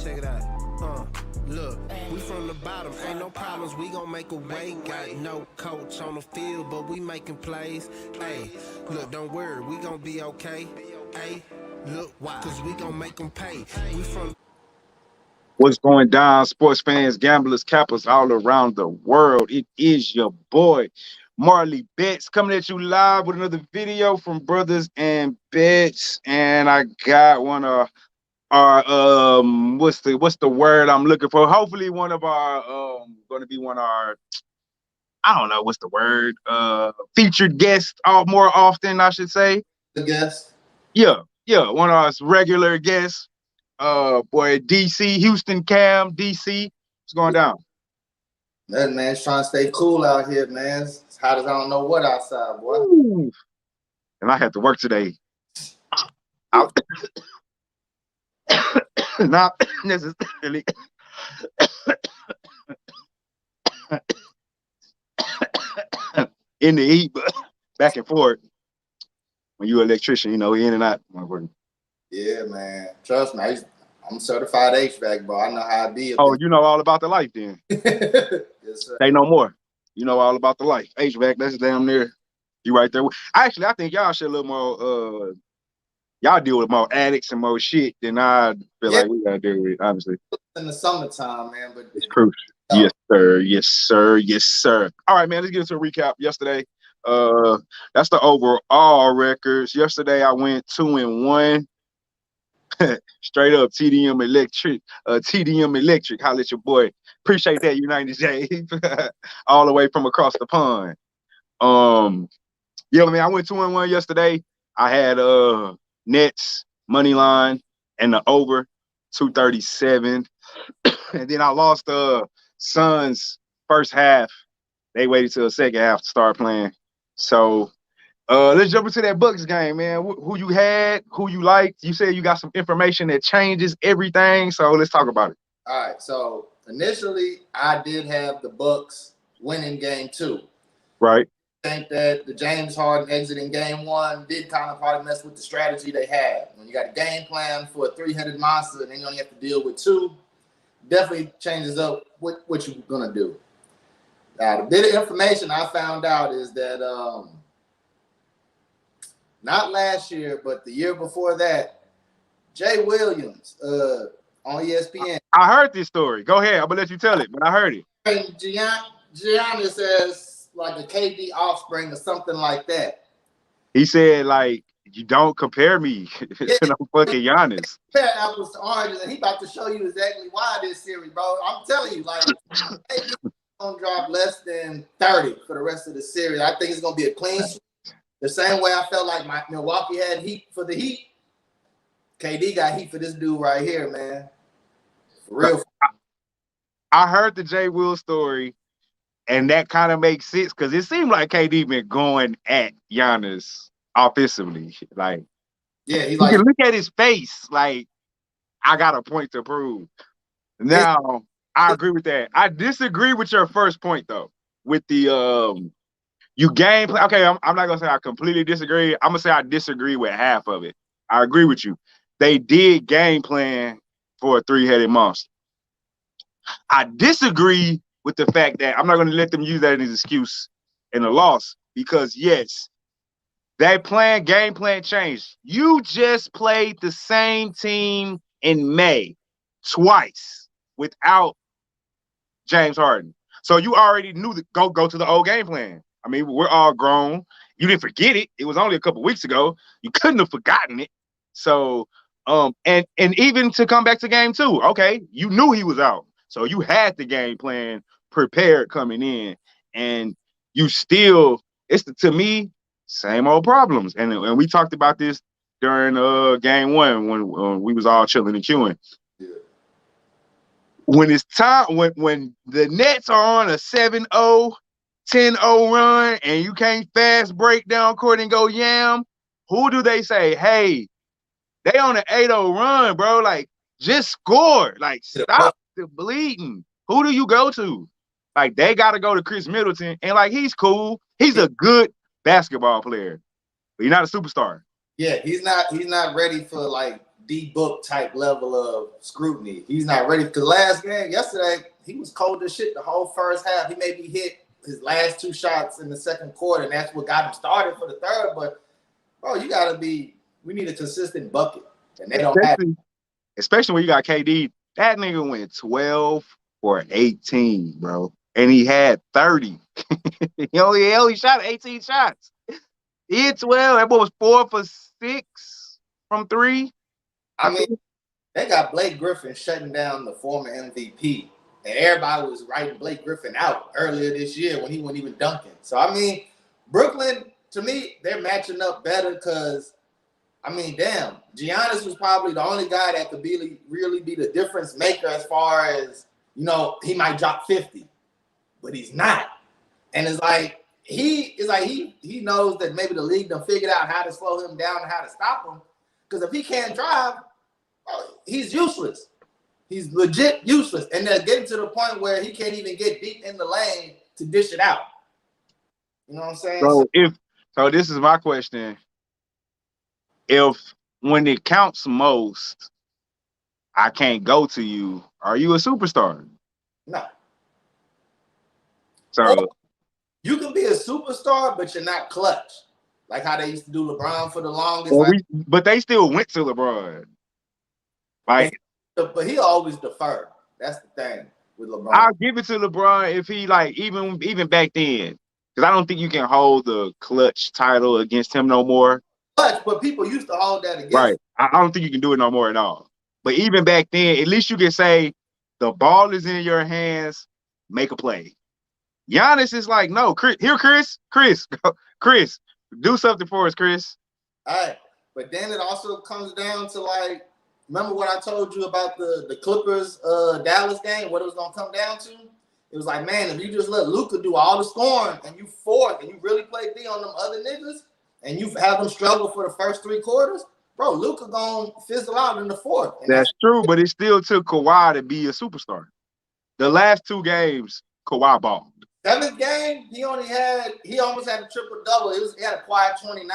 Check it out. Look, we from the bottom, ain't no problems, we gon' make a way. Got no coach on the field, but we making plays. Hey, look, don't worry, we gon' be okay. Hey, look, why? Cause we gon' make them pay. We from What's going down, sports fans, gamblers, cappers all around the world? It is your boy, Marley Betts, coming at you live with another video from Brothers and Betts. And I got one of our what's the word I'm looking for? Hopefully one of our gonna be one of our, I don't know what's the word, featured guests more often, I should say. The guest. Yeah, one of our regular guests. Boy, DC, Houston Cam, DC. What's going down? Nothing, man. Just trying to stay cool out here, man. It's hot as I don't know what outside, boy. Ooh. And I had to work today. Not necessarily. In the heat, but back and forth. When you're an electrician, you know, in and out. Yeah, man. Trust me, I'm certified HVAC, bro. I know how I be. Oh, you know all about the life then. Yes, sir. Say no more. You know all about the life. HVAC, that's damn near you right there. Actually, I think y'all should a little more y'all deal with more addicts and more shit than I feel like we gotta deal with, honestly. In the summertime, man, but it's crucial. Oh. Yes, sir. Yes, sir. Yes, sir. All right, man. Let's get into a recap. Yesterday, that's the overall records. Yesterday, I went 2-1. Straight up TDM Electric. TDM Electric. Holla at your boy. Appreciate that, United J. All the way from across the pond. Yeah, man. I went 2-1 yesterday. I had Nets money line and the over 237. And then I lost Suns first half. They waited till the second half to start playing. So let's jump into that Bucks game, man. Who you had, who you liked. You said you got some information that changes everything. So let's talk about it. All right. So initially, I did have the Bucks winning game 2. Right. I think that the James Harden exiting game 1 did kind of probably mess with the strategy they had. When you got a game plan for a 3-headed monster and then you only have to deal with 2, definitely changes up what you're going to do. Now, the bit of information I found out is that not last year, but the year before that, Jay Williams on ESPN. I heard this story. Go ahead. I'm going to let you tell it, but I heard it. Giannis as like a KD offspring or something like that. He said, like, you don't compare me to no fucking Giannis. Compare apples to oranges, and he about to show you exactly why this series, bro. I'm telling you, like, KD gonna drop less than 30 for the rest of the series. I think it's gonna be a clean sweep. The same way I felt like my Milwaukee had heat for the Heat. KD got heat for this dude right here, man. For real. I heard the Jay Will story, and that kind of makes sense because it seemed like KD been going at Giannis offensively. Like, yeah, he's you like, can look at his face. Like, I got a point to prove. Now, I agree with that. I disagree with your first point though. With the you game plan. Okay, I'm not gonna say I completely disagree. I'm gonna say I disagree with half of it. I agree with you. They did game plan for a 3-headed monster. I disagree with the fact that I'm not going to let them use that as an excuse in a loss because, yes, that game plan changed. You just played the same team in May twice without James Harden. So you already knew to go to the old game plan. I mean, we're all grown. You didn't forget it. It was only a couple weeks ago. You couldn't have forgotten it. So, and even to come back to game 2, okay, you knew he was out. So you had the game plan prepared coming in, and you still, to me, same old problems. And we talked about this during game 1 when we was all chilling and queuing. yeah. When it's time, when the Nets are on a 7-0, 10-0 run, and you can't fast break down court and go yam, who do they say? Hey, they on an 8-0 run, bro. Like, just score. Like, stop the bleeding. Who do you go to? Like, they got to go to Chris Middleton. And, like, he's cool. He's a good basketball player. But he's not a superstar. Yeah, he's not ready for, like, D-book type level of scrutiny. He's not ready. Because yesterday, he was cold as shit the whole first half. He maybe hit his last 2 shots in the second quarter, and that's what got him started for the third. But, bro, we need a consistent bucket. And they don't have it. Especially when you got KD. That nigga went 12 for 18, bro. And he had 30. he only shot 18 shots. He hit 12. That boy was 4 for 6 from 3. I mean, they got Blake Griffin shutting down the former MVP. And everybody was writing Blake Griffin out earlier this year when he wasn't even dunking. So, I mean, Brooklyn, to me, they're matching up better because, I mean, damn, Giannis was probably the only guy that could really be the difference maker as far as, you know, he might drop 50, but he's not. And it's like he knows that maybe the league done figured out how to slow him down and how to stop him. Because if he can't drive, he's useless. He's legit useless. And they're getting to the point where he can't even get deep in the lane to dish it out. You know what I'm saying? So this is my question. If when it counts most, I can't go to you, are you a superstar? No. So or you can be a superstar, but you're not clutch. Like how they used to do LeBron for the longest. But they still went to LeBron. Like, but he always deferred. That's the thing with LeBron. I'll give it to LeBron if he like even back then, because I don't think you can hold the clutch title against him no more. But people used to hold that against him. I don't think you can do it no more at all. But even back then, at least you can say the ball is in your hands, make a play. Giannis is like, no, Chris, do something for us, Chris. All right. But then it also comes down to, like, remember what I told you about the Clippers Dallas game, what it was going to come down to? It was like, man, if you just let Luka do all the scoring and you fourth and you really play D on them other niggas and you have them struggle for the first 3 quarters, bro, Luka going to fizzle out in the fourth. And that's true, but it still took Kawhi to be a superstar. The last 2 games, Kawhi balled. 7th game, he almost had a triple-double. He had a quiet 29.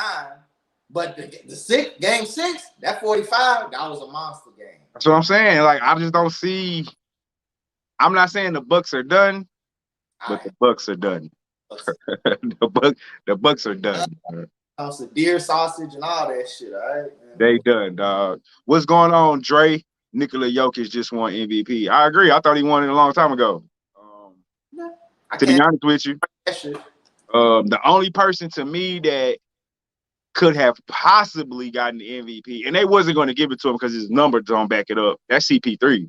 But game 6, that 45, that was a monster game. That's what I'm saying. Like, I just don't see. I'm not saying the Bucks are done, but the Bucks are done. the Bucks are done. Some deer sausage and all that shit, all right? Man. They done, dog. What's going on, Dre? Nikola Jokic just won MVP. I agree. I thought he won it a long time ago. To be honest with you, the only person to me that could have possibly gotten the MVP, and they wasn't going to give it to him because his numbers don't back it up. That's CP3,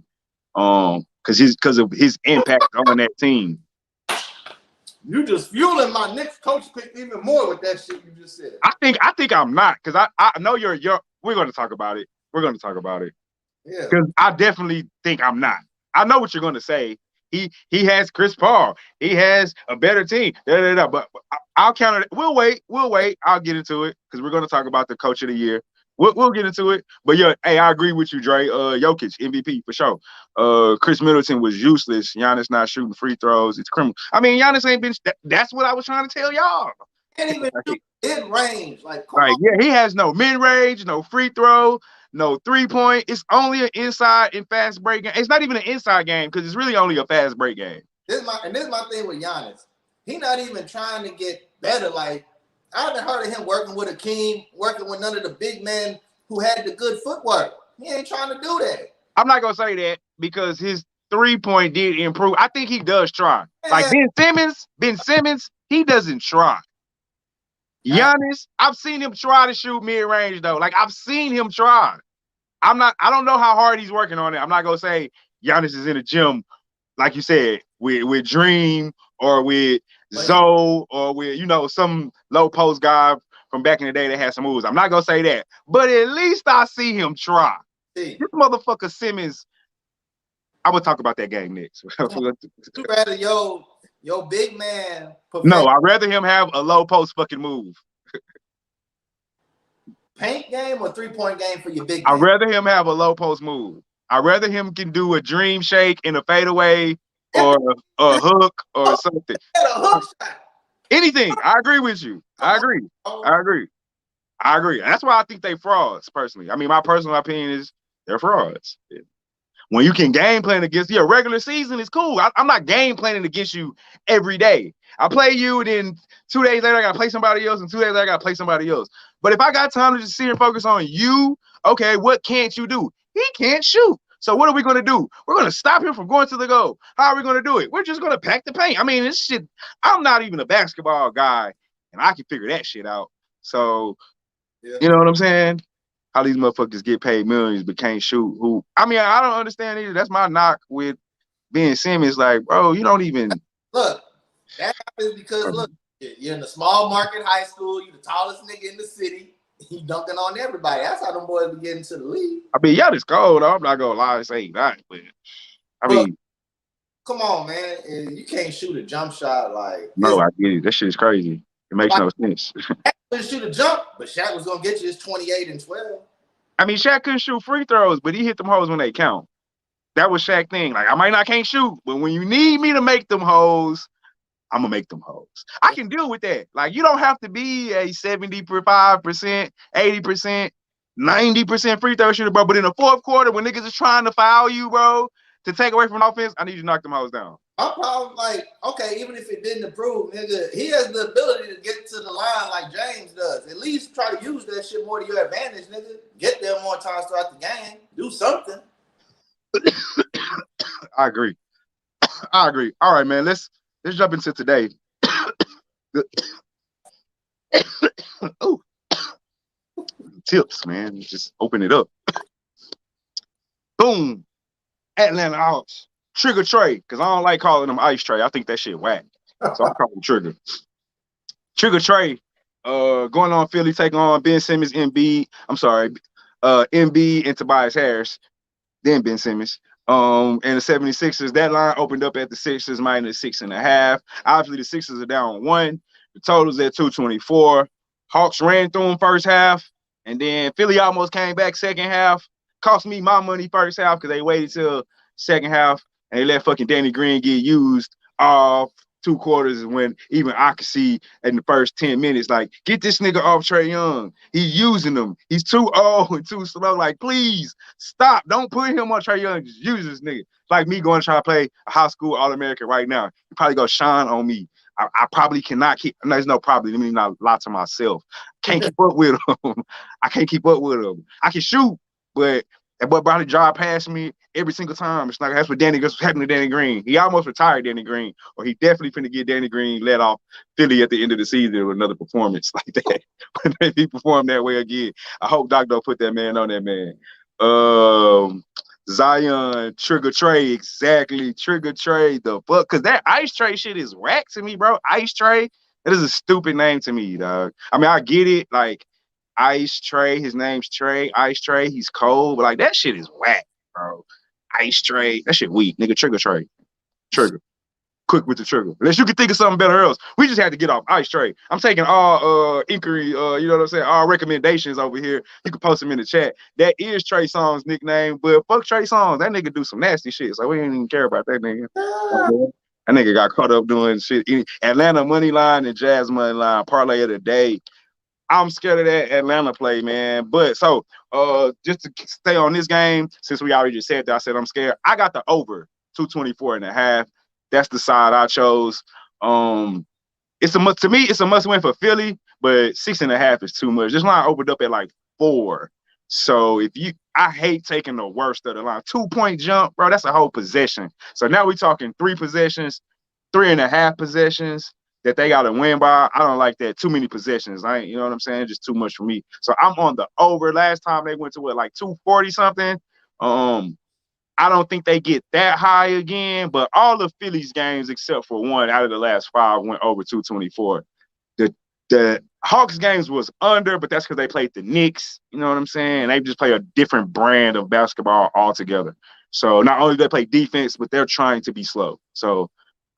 because of his impact on that team. You just fueling my next coach pick even more with that shit you just said. I think I'm not, because I know you're. We're going to talk about it. Yeah. Because I definitely think I'm not. I know what you're going to say. He has Chris Paul. He has a better team. But I'll counter it. We'll wait. I'll get into it because we're going to talk about the coach of the year. We'll get into it. But yeah, hey, I agree with you, Dre. Jokic, MVP for sure. Chris Middleton was useless. Giannis not shooting free throws. It's criminal. I mean, Giannis ain't been. That's what I was trying to tell y'all. Can't even shoot mid-range. Right. Yeah, he has no mid-range, no free throw, no 3-point. It's only an inside and fast break game. It's not even an inside game because it's really only a fast break game. This is my thing with Giannis. He's not even trying to get better. Like, I haven't heard of him working with Akeem, working with none of the big men who had the good footwork. He ain't trying to do that. I'm not going to say that because his 3-point did improve. I think he does try. Like Ben Simmons, he doesn't try. Giannis, I've seen him try to shoot mid-range though. Like, I've seen him try. I don't know how hard he's working on it. I'm not gonna say Giannis is in the gym, like you said, with Dream or with Zoe or with some low post guy from back in the day that had some moves. I'm not gonna say that, but at least I see him try. This motherfucker Simmons. I will talk about that game next. You rather your big man. No, I'd rather him have a low post fucking move. Paint game or 3-point game for your big man? I'd rather him have a low post move. I'd rather him can do a dream shake and a fadeaway or a hook or something. A hook shot. Anything. I agree with you. I agree. That's why I think they frauds, personally. I mean, my personal opinion is They're frauds. When you can game plan against your regular season, is cool. I'm not game planning against you every day. I play you, and then 2 days later I gotta play somebody else, and 2 days later I gotta play somebody else. But if I got time to just sit and focus on you, okay, what can't you do? He can't shoot. So what are we gonna do? We're gonna stop him from going to the goal. How are we gonna do it? We're just gonna pack the paint. I mean, this shit. I'm not even a basketball guy, and I can figure that shit out. So you know what I'm saying? How these motherfuckers get paid millions but can't shoot. Who? I mean, I don't understand either. That's my knock with Ben Simmons. Like, bro, you don't even look. That happens because look, you're in a small market high school. You're the tallest nigga in the city. You dunking on everybody. That's how them boys be getting to the league. I mean, y'all just cold. I'm not gonna lie and say that, but I mean, come on, man. You can't shoot a jump shot like. No, I get it. That shit is crazy. It makes no sense. Shaq couldn't shoot a jump, but Shaq was gonna get you his 28 and 12. I mean, Shaq couldn't shoot free throws, but he hit them hoes when they count. That was Shaq's thing. Like, I might not can't shoot, but when you need me to make them hoes, I'm gonna make them hoes. I can deal with that. Like, you don't have to be a 75%, 80%, 90% free throw shooter, bro. But in the fourth quarter, when niggas is trying to foul you, bro, to take away from an offense, I need you to knock them hoes down. My problem, like, okay, even if it didn't improve, nigga, he has the ability to get to the line like James does. At least try to use that shit more to your advantage, nigga. Get there more times throughout the game. Do something. I agree. I agree. All right, man. Let's jump into today. Oh, tips, man. Just open it up. Boom. Atlanta Hawks. Trigger Trey, because I don't like calling him Ice Trey. I think that shit whack. So I call him Trigger. Trigger Trey, going on Philly, taking on Ben Simmons, Embiid. I'm sorry, Embiid and Tobias Harris, then Ben Simmons. And the 76ers, that line opened up at the Sixers minus 6.5. Obviously, the Sixers are down 1. The total's at 224. Hawks ran through them first half, and then Philly almost came back second half. Cost me my money first half because they waited till second half. And they let fucking Danny Green get used off 2 quarters when even I could see in the first 10 minutes, like, get this nigga off Trae Young. He's using him. He's too old and too slow. Like, please stop. Don't put him on Trae Young. Just use this nigga. Like me going to try to play a high school All-American right now. You probably go shine on me. I probably cannot keep. No, there's no probably. Let me not lie to myself. Can't keep up with him. I can't keep up with him. I can shoot, but that boy probably drive past me every single time. It's like that's what happened to Danny Green. He almost retired Danny Green, or he definitely finna get Danny Green let off Philly at the end of the season with another performance like that. But if he performed that way again, I hope Doc don't put that man on that man. Zion, Trigger Trey, exactly. Trigger Trey, the fuck, because that Ice Trey shit is whack to me, bro. Ice Trey, that is a stupid name to me, dog. I mean, I get it, like. Ice Trey, his name's Trey. Ice Trey, he's cold, but like that shit is whack, bro. Ice Trey, that shit weak, nigga. Trigger Trey, trigger, quick with the trigger. Unless you can think of something better else. We just had to get off Ice Trey. I'm taking all inquiry, you know what I'm saying, all recommendations over here. You can post them in the chat. That is Trey Songz' nickname, but fuck Trey Songz. That nigga do some nasty shit, so we didn't even care about that nigga. That nigga got caught up doing shit. Atlanta money line and Jazz money line parlay of the day. I'm scared of that Atlanta play, man. But so just to stay on this game, since we already just said that, I said I'm scared. I got the over 224.5. That's the side I chose. It's a must to me. It's a must win for Philly, but 6.5 is too much. This line opened up at like 4. So I hate taking the worst of the line. 2-point jump, bro. That's a whole possession. So now we're talking 3 possessions, 3.5 possessions that they got to win by. I don't like that. Too many possessions. You know what I'm saying? Just too much for me. So I'm on the over. Last time they went to like 240 something. I don't think they get that high again, but all of Philly's games except for one out of the last 5 went over 224. The Hawks games was under, but that's because they played the Knicks. You know what I'm saying? They just play a different brand of basketball altogether. So not only do they play defense, but they're trying to be slow. So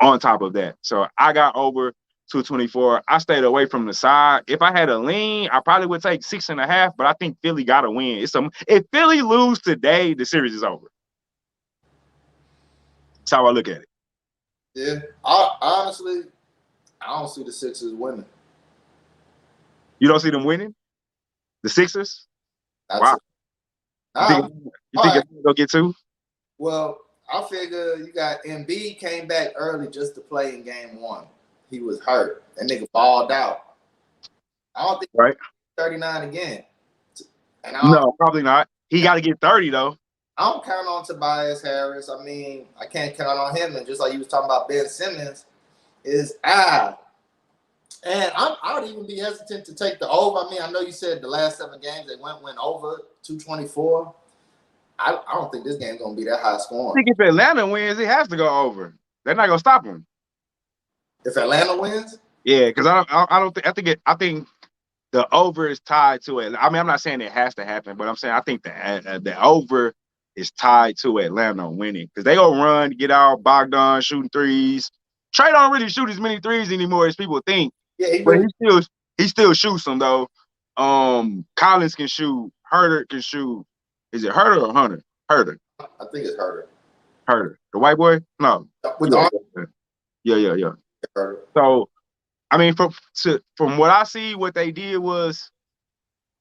on top of that. So I got over 224. I stayed away from the side. If I had a lean, I probably would take 6.5, but I think Philly got to win. If Philly lose today, the series is over. That's how I look at it. Yeah. Honestly, I don't see the Sixers winning. You don't see them winning? The Sixers? Not Wow. All right. You think Atlanta gonna get 2? Well, I figure you got Embiid came back early just to play in game 1. He was hurt. That nigga balled out. I don't think Right. 39 again. And No, probably not. He got to get 30 though. I don't count on Tobias Harris. I mean, I can't count on him. And just like you was talking about Ben Simmons, and I would even be hesitant to take the over. I mean, I know you said the last 7 games they went over 224. I don't think this game's gonna be that high I scoring. think if Atlanta wins, it has to go over. They're not gonna stop him. If Atlanta wins, yeah, because I don't think I think the over is tied to it. I mean, I'm not saying it has to happen, but I'm saying I think the over is tied to Atlanta winning because they gonna run, get out, Bogdan shooting threes. Trey don't really shoot as many threes anymore as people think. yeah, but he still shoots them though. Collins can shoot. Herter can shoot. Is it Herter or Hunter? Herter. I think it's Herter. Herter. The white boy? No. With Yeah. Herter. So, I mean, from what I see, what they did was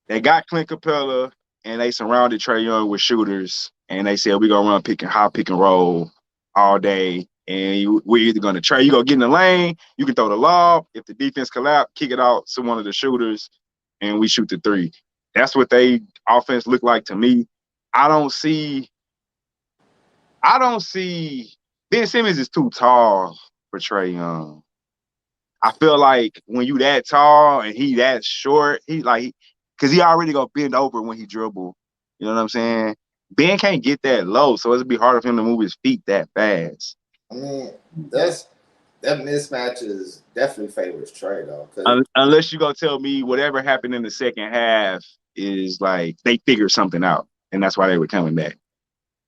they got Clint Capella and they surrounded Trae Young with shooters, and they said we're gonna run high pick and roll all day. And we're either gonna Trae, you gonna get in the lane, you can throw the lob. If the defense collapse, kick it out to one of the shooters, and we shoot the 3. That's what they offense looked like to me. I don't see Ben Simmons is too tall for Trae Young. I feel like when you that tall and he that short, he like because he already gonna bend over when he dribble. You know what I'm saying? Ben can't get that low, so it'll be harder for him to move his feet that fast. I mean, that mismatch is definitely favors Trae though. Unless you gonna tell me whatever happened in the second half is like they figured something out, and that's why they were coming back.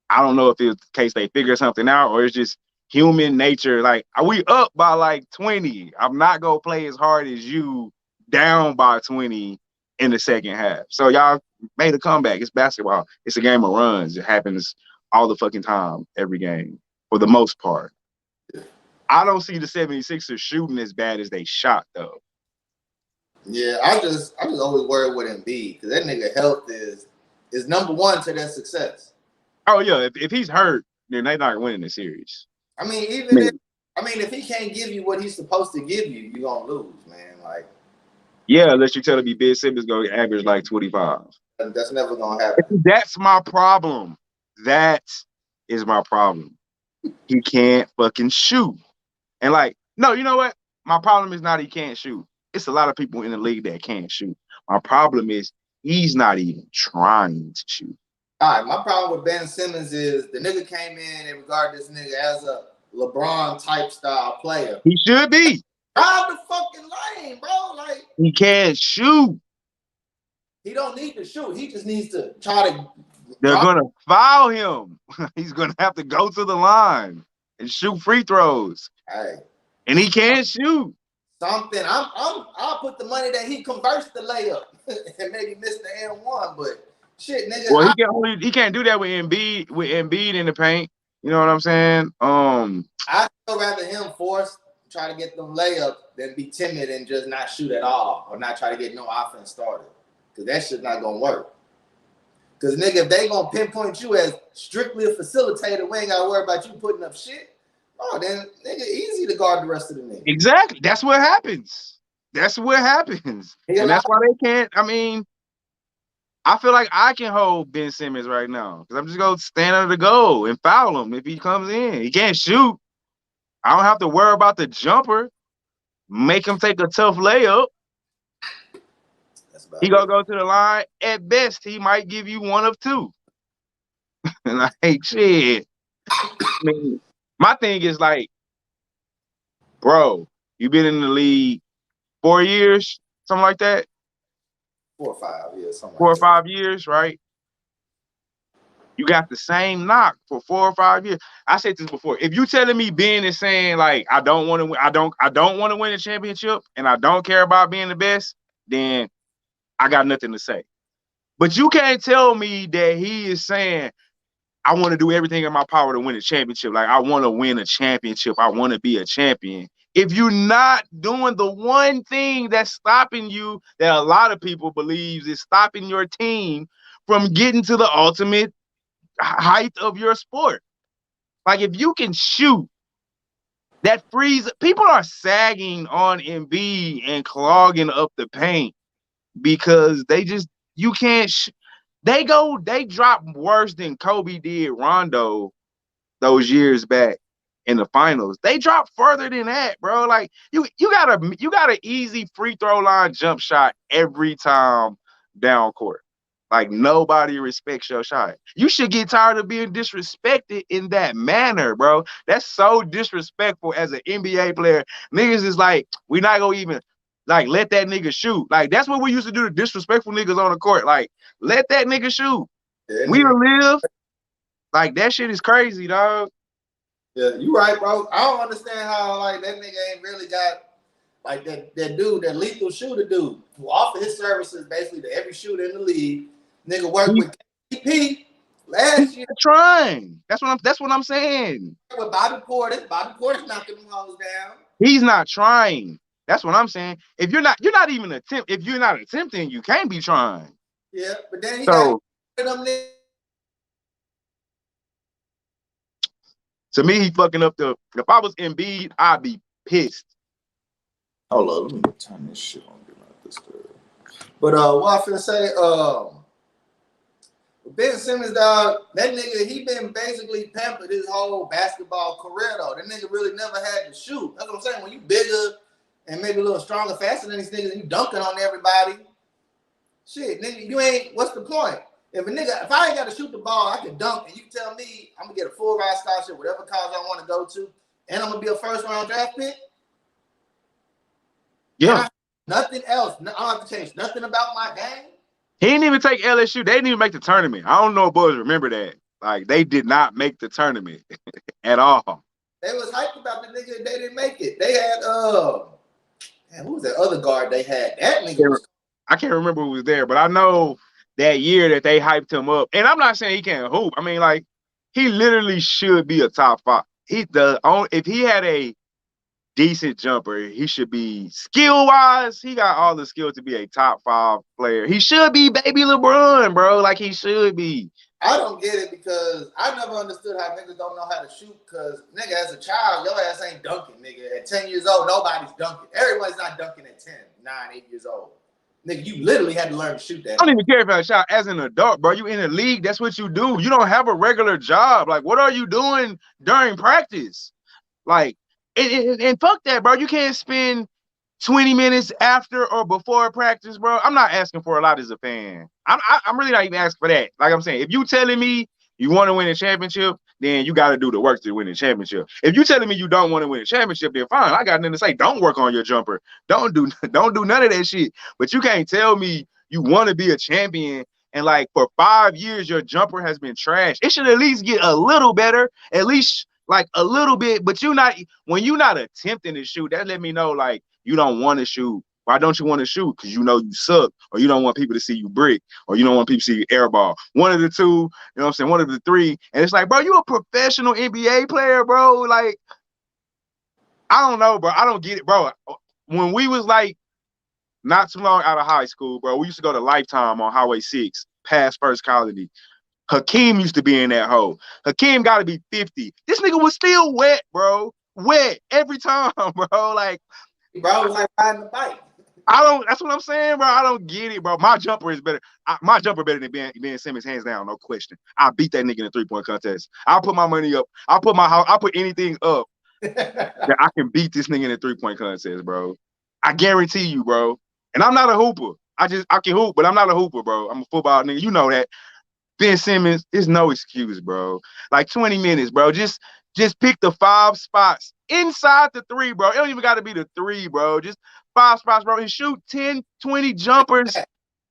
I don't know if it's the case they figured something out or it's just human nature. Like, we up by like 20. I'm not gonna play as hard as you down by 20 in the second half. So y'all made a comeback. It's basketball. It's a game of runs. It happens all the fucking time, every game, for the most part. I don't see the 76ers shooting as bad as they shot, though. Yeah, I just always worry with Embiid because that nigga health is number 1 to their success. Oh yeah, if he's hurt, then they're not winning the series. I mean, if he can't give you what he's supposed to give you, you're gonna lose, man. Like, yeah, unless you tell me Ben Simmons gonna average like 25. That's never gonna happen. That's my problem. That is my problem. He can't fucking shoot. And like, no, you know what? My problem is not he can't shoot. It's a lot of people in the league that can't shoot. My problem is he's not even trying to shoot. All right, my problem with Ben Simmons is the nigga came in and regard this nigga as a LeBron type style player. He should be. Drive the fucking lane, bro. Like, he can't shoot. He don't need to shoot. He just needs to try to. They're gonna foul him. He's gonna have to go to the line and shoot free throws. Hey, and he can't shoot. Something. I'll put the money that he converts the layup and maybe miss the N1, but. Shit, nigga. Well, he can't do that with Embiid in the paint. You know what I'm saying? I'd rather him try to get them layups than be timid and just not shoot at all or not try to get no offense started. Because that shit's not gonna work. Because nigga, if they gonna pinpoint you as strictly a facilitator, we ain't gotta worry about you putting up shit. Oh, then nigga, easy to guard the rest of the niggas. Exactly. That's what happens. And that's why they can't. I mean. I feel like I can hold Ben Simmons right now because I'm just going to stand under the goal and foul him if he comes in. He can't shoot. I don't have to worry about the jumper. Make him take a tough layup. He going to go to the line. At best, he might give you 1 of 2. And like, shit. I mean, my thing is like, bro, you've been in the league 4 years, something like that. 4 or 5 years. 4 or 5 years, right? You got the same knock for 4 or 5 years. I said this before. If you telling me Ben is saying like I don't want to win, I don't want to win a championship, and I don't care about being the best, then I got nothing to say. But you can't tell me that he is saying I want to do everything in my power to win a championship. Like I want to win a championship. I want to be a champion. If you're not doing the one thing that's stopping you, that a lot of people believe is stopping your team from getting to the ultimate height of your sport. Like if you can shoot, that frees people are sagging on Embiid and clogging up the paint because they just you can't. They drop worse than Kobe did Rondo those years back in the finals. They dropped further than that, bro. Like you got an easy free throw line jump shot every time down court. Like nobody respects your shot. You should get tired of being disrespected in that manner, bro. That's so disrespectful as an NBA player. Niggas is like, we not gonna even like let that nigga shoot. Like that's what we used to do to disrespectful niggas on the court. Like, let that nigga shoot. Yeah, We live. Like that shit is crazy, dog. Yeah, you right, bro. I don't understand how like that nigga ain't really got like that dude, that lethal shooter dude, who offered his services basically to every shooter in the league. Nigga worked with KP last year. Trying. That's what I'm saying. With Bobby Portis. Bobby Portis knocking them hoes down. He's not trying. That's what I'm saying. If you're not even if you're not attempting, you can't be trying. Yeah, but then he So, got them niggas. To me, he fucking up the. If I was Embiid, I'd be pissed. Hold on, let me turn this shit on. Do not disturb. But what I finna say, Ben Simmons, dog, that nigga, he been basically pampered his whole basketball career, though. That nigga really never had to shoot. That's what I'm saying. When you bigger and maybe a little stronger, faster than these niggas, and you dunking on everybody, shit, nigga, you ain't, what's the point? If I ain't got to shoot the ball, I can dunk, and you can tell me I'm going to get a full ride scholarship, whatever college I want to go to, and I'm going to be a first-round draft pick. Yeah. Nothing else. I don't have to change nothing about my game. He didn't even take LSU. They didn't even make the tournament. I don't know if boys remember that. Like, they did not make the tournament at all. They was hyped about the nigga. They didn't make it. They had, man, who was that other guard they had? That nigga I can't remember who was there, but I know that year that they hyped him up. And I'm not saying he can't hoop. I mean, like, he literally should be a top 5. If he had a decent jumper, he should be skill-wise. He got all the skill to be a top 5 player. He should be baby LeBron, bro. Like he should be. I don't get it because I never understood how niggas don't know how to shoot. Because nigga, as a child, your ass ain't dunking, nigga. At 10 years old, nobody's dunking. Everybody's not dunking at 10, 9, 8 years old. Nigga, you literally had to learn to shoot that. I don't even care if I shot as an adult, bro. You in the league, that's what you do. You don't have a regular job. Like, what are you doing during practice? Like, and fuck that, bro. You can't spend 20 minutes after or before practice, bro. I'm not asking for a lot as a fan. I'm really not even asking for that. Like I'm saying, if you telling me you want to win a championship, then you got to do the work to win a championship. If you telling me you don't want to win a championship, then fine. I got nothing to say. Don't work on your jumper. Don't do none of that shit. But you can't tell me you want to be a champion and like for 5 years your jumper has been trash. It should at least get a little better, at least like a little bit. But when you're not attempting to shoot, that let me know like you don't want to shoot. Why don't you want to shoot? Because you know you suck, or you don't want people to see you brick, or you don't want people to see you airball. One of the two, you know what I'm saying? One of the three. And it's like, bro, you a professional NBA player, bro. Like, I don't know, bro. I don't get it, bro. When we was like not too long out of high school, bro, we used to go to Lifetime on Highway 6, past First Colony. Hakeem used to be in that hole. Hakeem got to be 50. This nigga was still wet, bro. Wet every time, bro. Like, bro, was like riding the bike. That's what I'm saying, bro. I don't get it, bro. My jumper is better. My jumper better than Ben Simmons, hands down, no question. I beat that nigga in a 3-point contest. I'll put my money up. I'll put anything up that I can beat this nigga in a 3-point contest, bro. I guarantee you, bro. And I'm not a hooper. I can hoop, but I'm not a hooper, bro. I'm a football nigga. You know that. Ben Simmons is no excuse, bro. Like 20 minutes, bro. Just pick the 5 spots inside the 3, bro. It don't even got to be the 3, bro. Just 5 spots, bro. And shoot 10, 20 jumpers,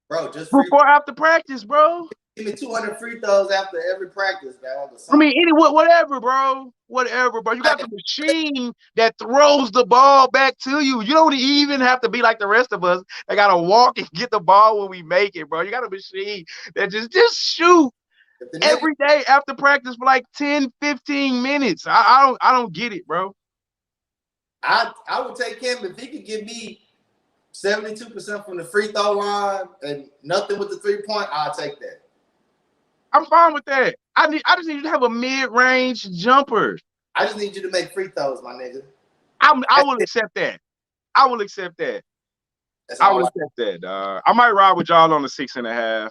bro. Just before after practice, bro. Give me 200 free throws after every practice, man. I mean, whatever, bro. Whatever, bro. You got the machine that throws the ball back to you. You don't even have to be like the rest of us. They gotta walk and get the ball when we make it, bro. You got a machine that just shoot every day after practice for like 10, 15 minutes. I don't get it, bro. I would take him if he could give me 72% from the free throw line and nothing with the 3-point. I'll take that. I'm fine with that. I just need you to have a mid-range jumper. I just need you to make free throws, my nigga. I will accept that. I will accept that. That's I will all. accept that. I might ride with y'all on the 6.5.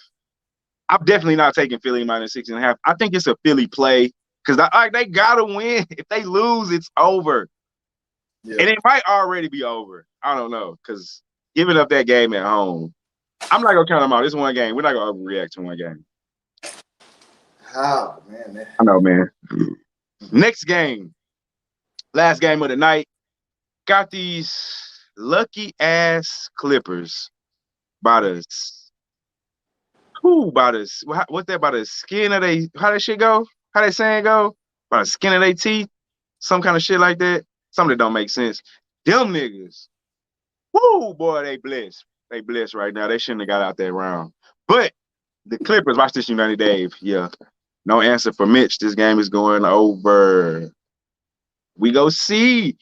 I'm definitely not taking Philly minus 6.5. I think it's a Philly play because they gotta win. If they lose, it's over. Yeah. And it might already be over. I don't know. Because giving up that game at home, I'm not gonna count them out. It's one game. We're not gonna overreact to one game. Oh man. I know, man. Next game, last game of the night. Got these lucky ass Clippers by the what's that by the skin of they how that shit go? How that saying go? By the skin of their teeth? Some kind of shit like that. Something that don't make sense. Them niggas. Woo, boy, they blessed. They blessed right now. They shouldn't have got out that round. But the Clippers, watch this United Dave. Yeah. No answer for Mitch. This game is going over. We go see.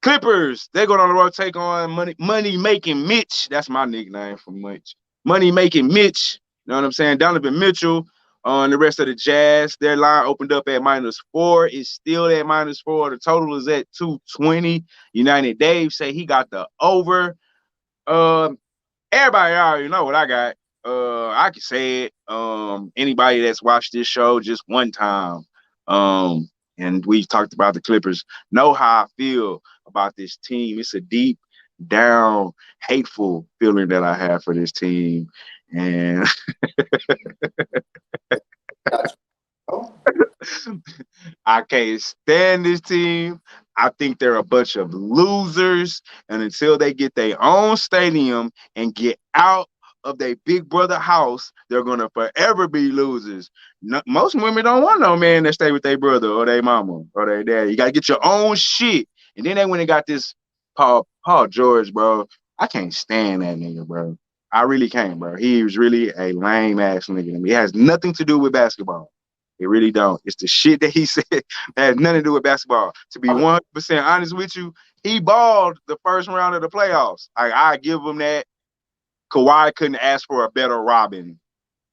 Clippers, they're going on the road, take on money making Mitch. That's my nickname for Mitch. Money making Mitch. You know what I'm saying? Donovan Mitchell on the rest of the Jazz. Their line opened up at -4. It's still at -4. The total is at 220. United Dave say he got the over. Everybody already know what I got. I can say it. Anybody that's watched this show just one time, and we've talked about the Clippers, know how I feel about this team. It's a deep down, hateful feeling that I have for this team. And Oh, I can't stand this team. I think they're a bunch of losers. And until they get their own stadium and get out of their big brother house, they're going to forever be losers. No, most women don't want no man that stay with their brother or their mama or their daddy. You got to get your own shit. And then they went and got this Paul George, bro. I can't stand that nigga, bro. I really can't, bro. He was really a lame ass nigga to me. It has nothing to do with basketball. It really don't. It's the shit that he said that has nothing to do with basketball. To be 100% honest with you, he balled the first round of the playoffs. I give him that. Kawhi couldn't ask for a better Robin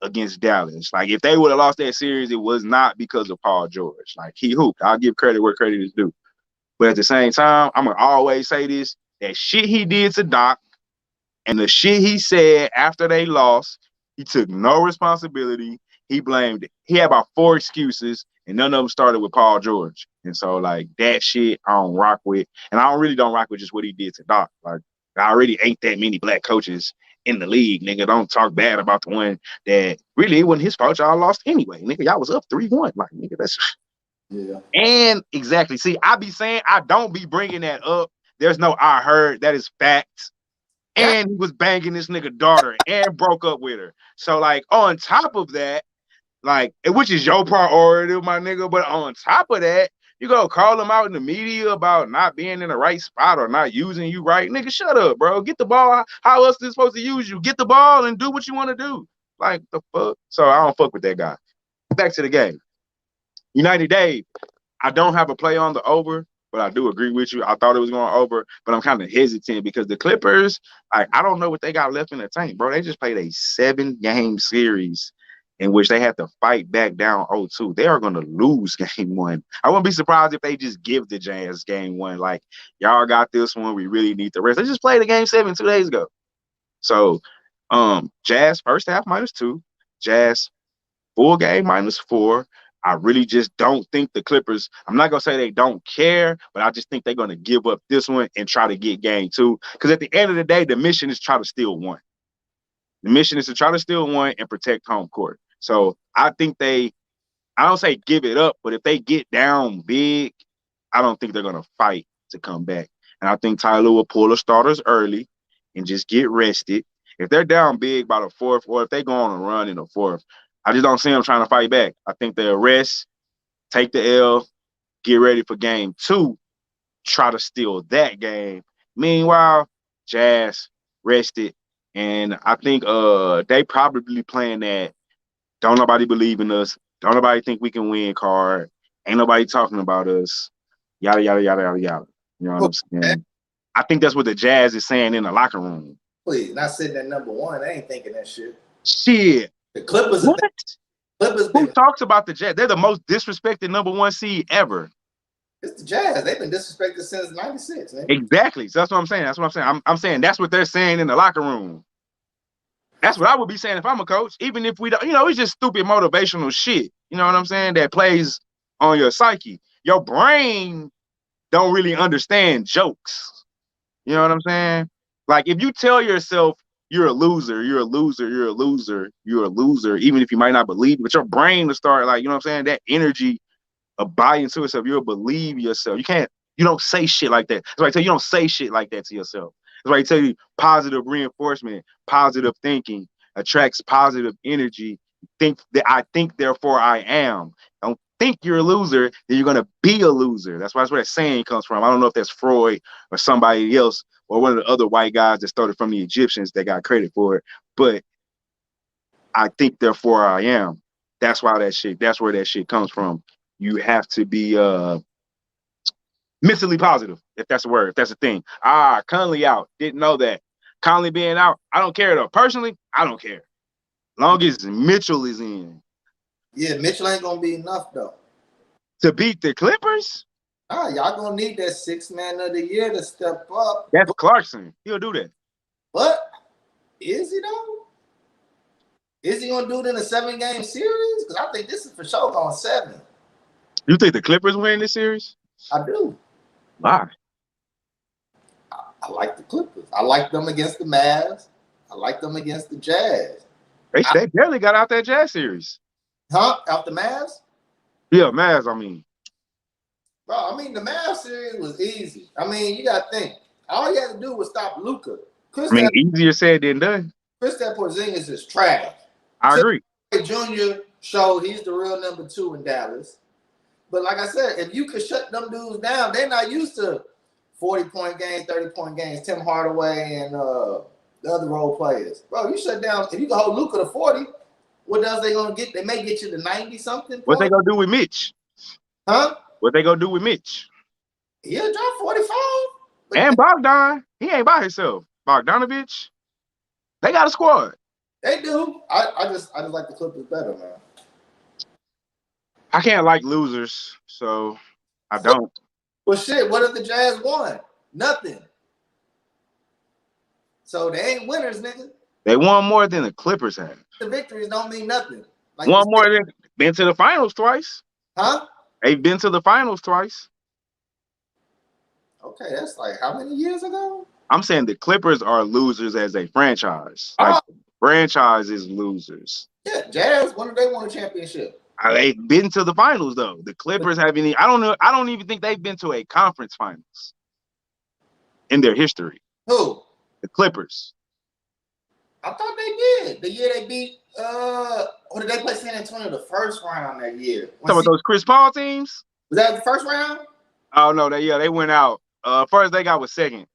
against Dallas. Like, if they would have lost that series, it was not because of Paul George. Like, he hooped. I'll give credit where credit is due. But at the same time, I'm going to always say this. That shit he did to Doc and the shit he said after they lost, he took no responsibility. He blamed it. He had about 4 excuses, and none of them started with Paul George. And so, like, that shit I don't rock with. And I don't rock with just what he did to Doc. Like, I already ain't that many black coaches in the league, nigga. Don't talk bad about the one that really it wasn't his fault. Y'all lost anyway. Nigga, y'all was up 3-1. Like, nigga, that's... yeah. And exactly. See, I be saying I don't be bringing that up. There's no I heard. That is facts. And he was banging this nigga daughter and broke up with her. So, like, on top of that, like, which is your priority, my nigga, but on top of that, you go call him out in the media about not being in the right spot or not using you right. Nigga, shut up, bro. Get the ball. How else is supposed to use you? Get the ball and do what you want to do. Like, the fuck? So, I don't fuck with that guy. Back to the game. United Dave, I don't have a play on the over, but I do agree with you. I thought it was going over, but I'm kind of hesitant because the Clippers, I don't know what they got left in the tank, bro. They just played a 7-game series in which they had to fight back down 0-2. They are going to lose game 1. I wouldn't be surprised if they just give the Jazz game 1. Like, y'all got this one. We really need the rest. They just played a game 7 2 days ago. So, Jazz first half -2. Jazz full game -4. I really just don't think the Clippers, I'm not going to say they don't care, but I just think they're going to give up this one and try to get game 2. Because at the end of the day, the mission is to try to steal 1. The mission is to try to steal 1 and protect home court. So I think I don't say give it up, but if they get down big, I don't think they're going to fight to come back. And I think Tyler will pull the starters early and just get rested. If they're down big by the 4th, or if they go on a run in the 4th, I just don't see them trying to fight back. I think they'll rest, take the L, get ready for game 2, try to steal that game. Meanwhile, Jazz rested, and I think they probably playing that don't nobody believe in us, don't nobody think we can win card, ain't nobody talking about us, yada, yada, yada, yada, yada. You know what I'm saying? I think that's what the Jazz is saying in the locker room. Please, not sitting at number 1. I ain't thinking that shit. Shit. The Clippers What? Clippers Who been. talks about the Jazz? They're the most disrespected number 1 seed ever. It's the Jazz. They've been disrespected since '96. Exactly. So that's what I'm saying. That's what I'm saying. I'm saying that's what they're saying in the locker room. That's what I would be saying if I'm a coach. Even if we don't, it's just stupid motivational shit. You know what I'm saying? That plays on your psyche. Your brain don't really understand jokes. You know what I'm saying? Like if you tell yourself you're a loser, you're a loser, you're a loser, you're a loser, even if you might not believe, but your brain will start like, you know what I'm saying? That energy of buying into yourself, you'll believe yourself. You don't say shit like that. That's why I tell you, you don't say shit like that to yourself. That's why I tell you positive reinforcement, positive thinking attracts positive energy. I think, therefore I am. Don't think you're a loser, then you're gonna be a loser. That's where that saying comes from. I don't know if that's Freud or somebody else or one of the other white guys that started from the Egyptians that got credit for it. But I think, therefore I am. That's where that shit comes from. You have to be mentally positive, if that's a word, if that's a thing. Conley out. Didn't know that. Conley being out, I don't care though. Personally, I don't care. Long as Mitchell is in. Yeah, Mitchell ain't gonna be enough though. To beat the Clippers? Y'all gonna need that 6th man of the year to step up. That's Clarkson. He'll do that. But is he though? Is he gonna do it in a 7-game series? Because I think this is for sure going 7. You think the Clippers win this series? I do. Why? I like the Clippers. I like them against the Mavs. I like them against the Jazz. They barely got out that Jazz series. Huh? Out the Mavs? Yeah, Mavs, I mean. Bro, I mean, the Mavs series was easy. I mean, you got to think. All you had to do was stop Luka. Easier said than done. Kristaps Porzingis is trash. I agree. Jr. showed he's the real number 2 in Dallas. But like I said, if you could shut them dudes down, they're not used to 40-point games, 30-point games. Tim Hardaway and the other role players. Bro, you shut down. If you can hold Luka to 40, what else they going to get? They may get you to 90-something. What they going to do with Mitch? Huh? What they going to do with Mitch? He'll drop 45. And Bogdan. He ain't by himself. Bogdanovich. They got a squad. They do. I just like the Clippers better, man. I can't like losers, so I don't. Well, shit, what if the Jazz won? Nothing. So they ain't winners, nigga. They won more than the Clippers have. The victories don't mean nothing. Like won more than been to the finals twice. Huh? They've been to the finals twice. Okay, that's like how many years ago? I'm saying the Clippers are losers as a franchise. Like franchise is losers. Yeah, Jazz, when did they won a championship? They've been to the finals though. The Clippers haven't. I don't know. I don't even think they've been to a conference finals in their history. Who? The Clippers. I thought they did. The year they beat or did they play San Antonio the first round that year? Some of those Chris Paul teams? Was that the first round? Oh no, they went out. First they got was second.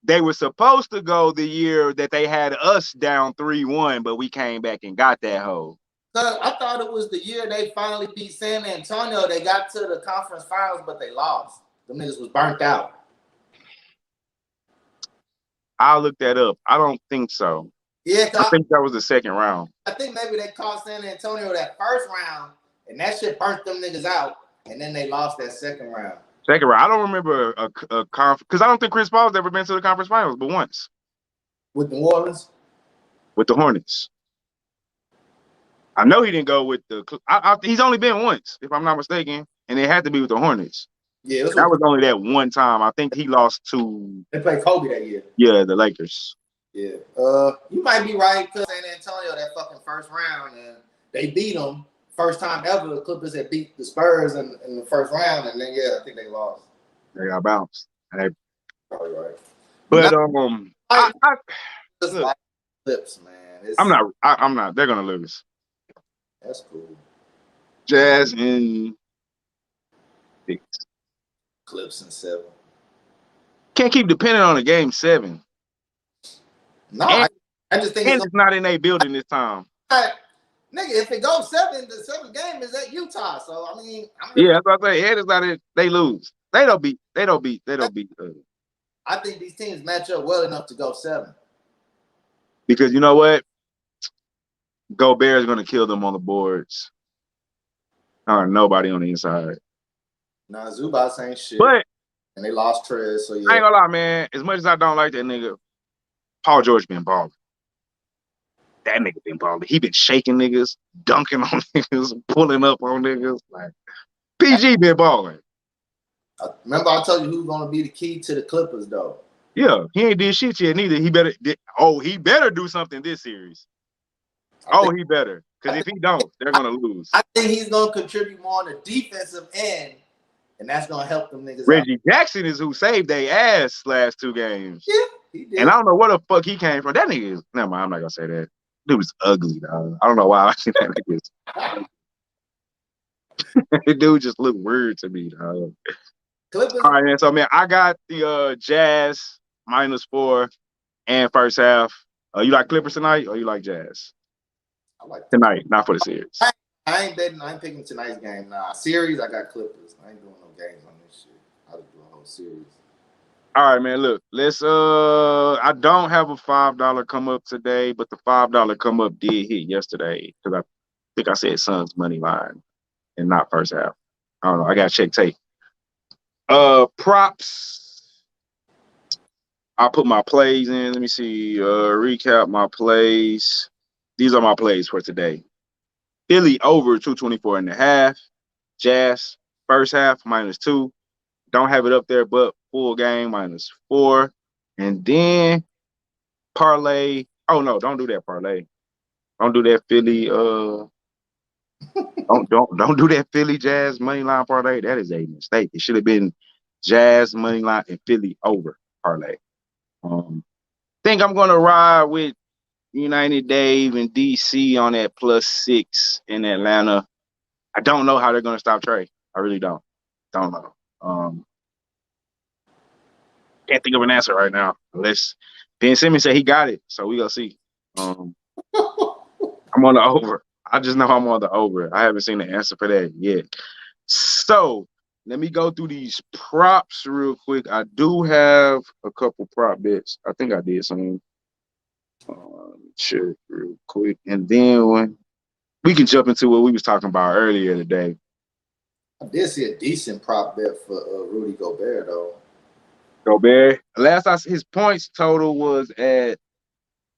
They were supposed to go the year that they had us down 3-1, but we came back and got that hoe. I thought it was the year they finally beat San Antonio. They got to the conference finals, but they lost. The niggas was burnt out. I'll look that up. I don't think so. Yeah, I think that was the second round. I think maybe they caught San Antonio that first round, and that shit burnt them niggas out, and then they lost that second round. Second round. I don't remember a conference because I don't think Chris Paul's ever been to the conference finals, but once. With the New Orleans? With the Hornets. I know he didn't go with the. He's only been once, if I'm not mistaken, and it had to be with the Hornets. Yeah, that was only that one time. I think he lost to. They played Kobe that year. Yeah, the Lakers. Yeah. You might be right because San Antonio that fucking first round and they beat them first time ever. The Clippers had beat the Spurs in the first round, and then I think they lost. They got bounced. Probably right. But I just like Clips, man. I'm not. They're gonna lose. That's cool. Jazz in 6. Clips in 7. Can't keep depending on a game 7. No, I just think it's not in a building this time. Nigga, if it goes 7, the 7th game is at Utah. So I mean, that's what I say. Ed is not it. They lose. They don't beat. I think these teams match up well enough to go 7. Because you know what? Gobert's going to kill them on the boards. Nobody on the inside. Nah, Zubats ain't shit. But and they lost Trez, so yeah. I ain't gonna lie, man. As much as I don't like that nigga, Paul George been balling. That nigga been balling. He been shaking niggas, dunking on niggas, pulling up on niggas. Like PG been balling. Remember I told you who's gonna be the key to the Clippers, though. Yeah, he ain't did shit yet neither. He better do something this series. He better. Because if he don't, they're gonna lose. I think he's gonna contribute more on the defensive end, and that's gonna help them niggas. Reggie Jackson is who saved their ass last 2 games. Yeah, he did. And I don't know where the fuck he came from. That nigga is never mind, I'm not gonna say that. Dude was ugly, dog. I don't know why I think that nigga is. The dude just looked weird to me, dog. Clippers. All right, man. So man, I got the Jazz -4 and first half. You like Clippers tonight or you like Jazz? I like tonight, not for the series. I ain't betting. I ain't picking tonight's game. Nah, series. I got Clippers. I ain't doing no games on this shit. I just do a whole series. All right, man. Look, let's. I don't have a $5 come up today, but the $5 come up did hit yesterday because I think I said Suns money line and not first half. I don't know. I got to check tape. Props. I'll put my plays in. Let me see. Recap my plays. These are my plays for today. Philly over 224.5. Jazz first half -2. Don't have it up there, but full game -4. And then parlay. Oh no, don't do that parlay. Don't do that Philly. Don't do that Philly Jazz money line parlay. That is a mistake. It should have been Jazz money line and Philly over parlay. Think I'm gonna ride with United Dave and DC on that +6 in Atlanta. I don't know how they're gonna stop Trey. I really don't. Don't know. Can't think of an answer right now. Unless Ben Simmons said he got it, so we gonna see. I'm on the over. I just know I'm on the over. I haven't seen the answer for that yet. So let me go through these props real quick. I do have a couple prop bets. I think I did some. Check real quick, and then we can jump into what we was talking about earlier today. I did see a decent prop bet for Rudy Gobert, though. Gobert. His points total was at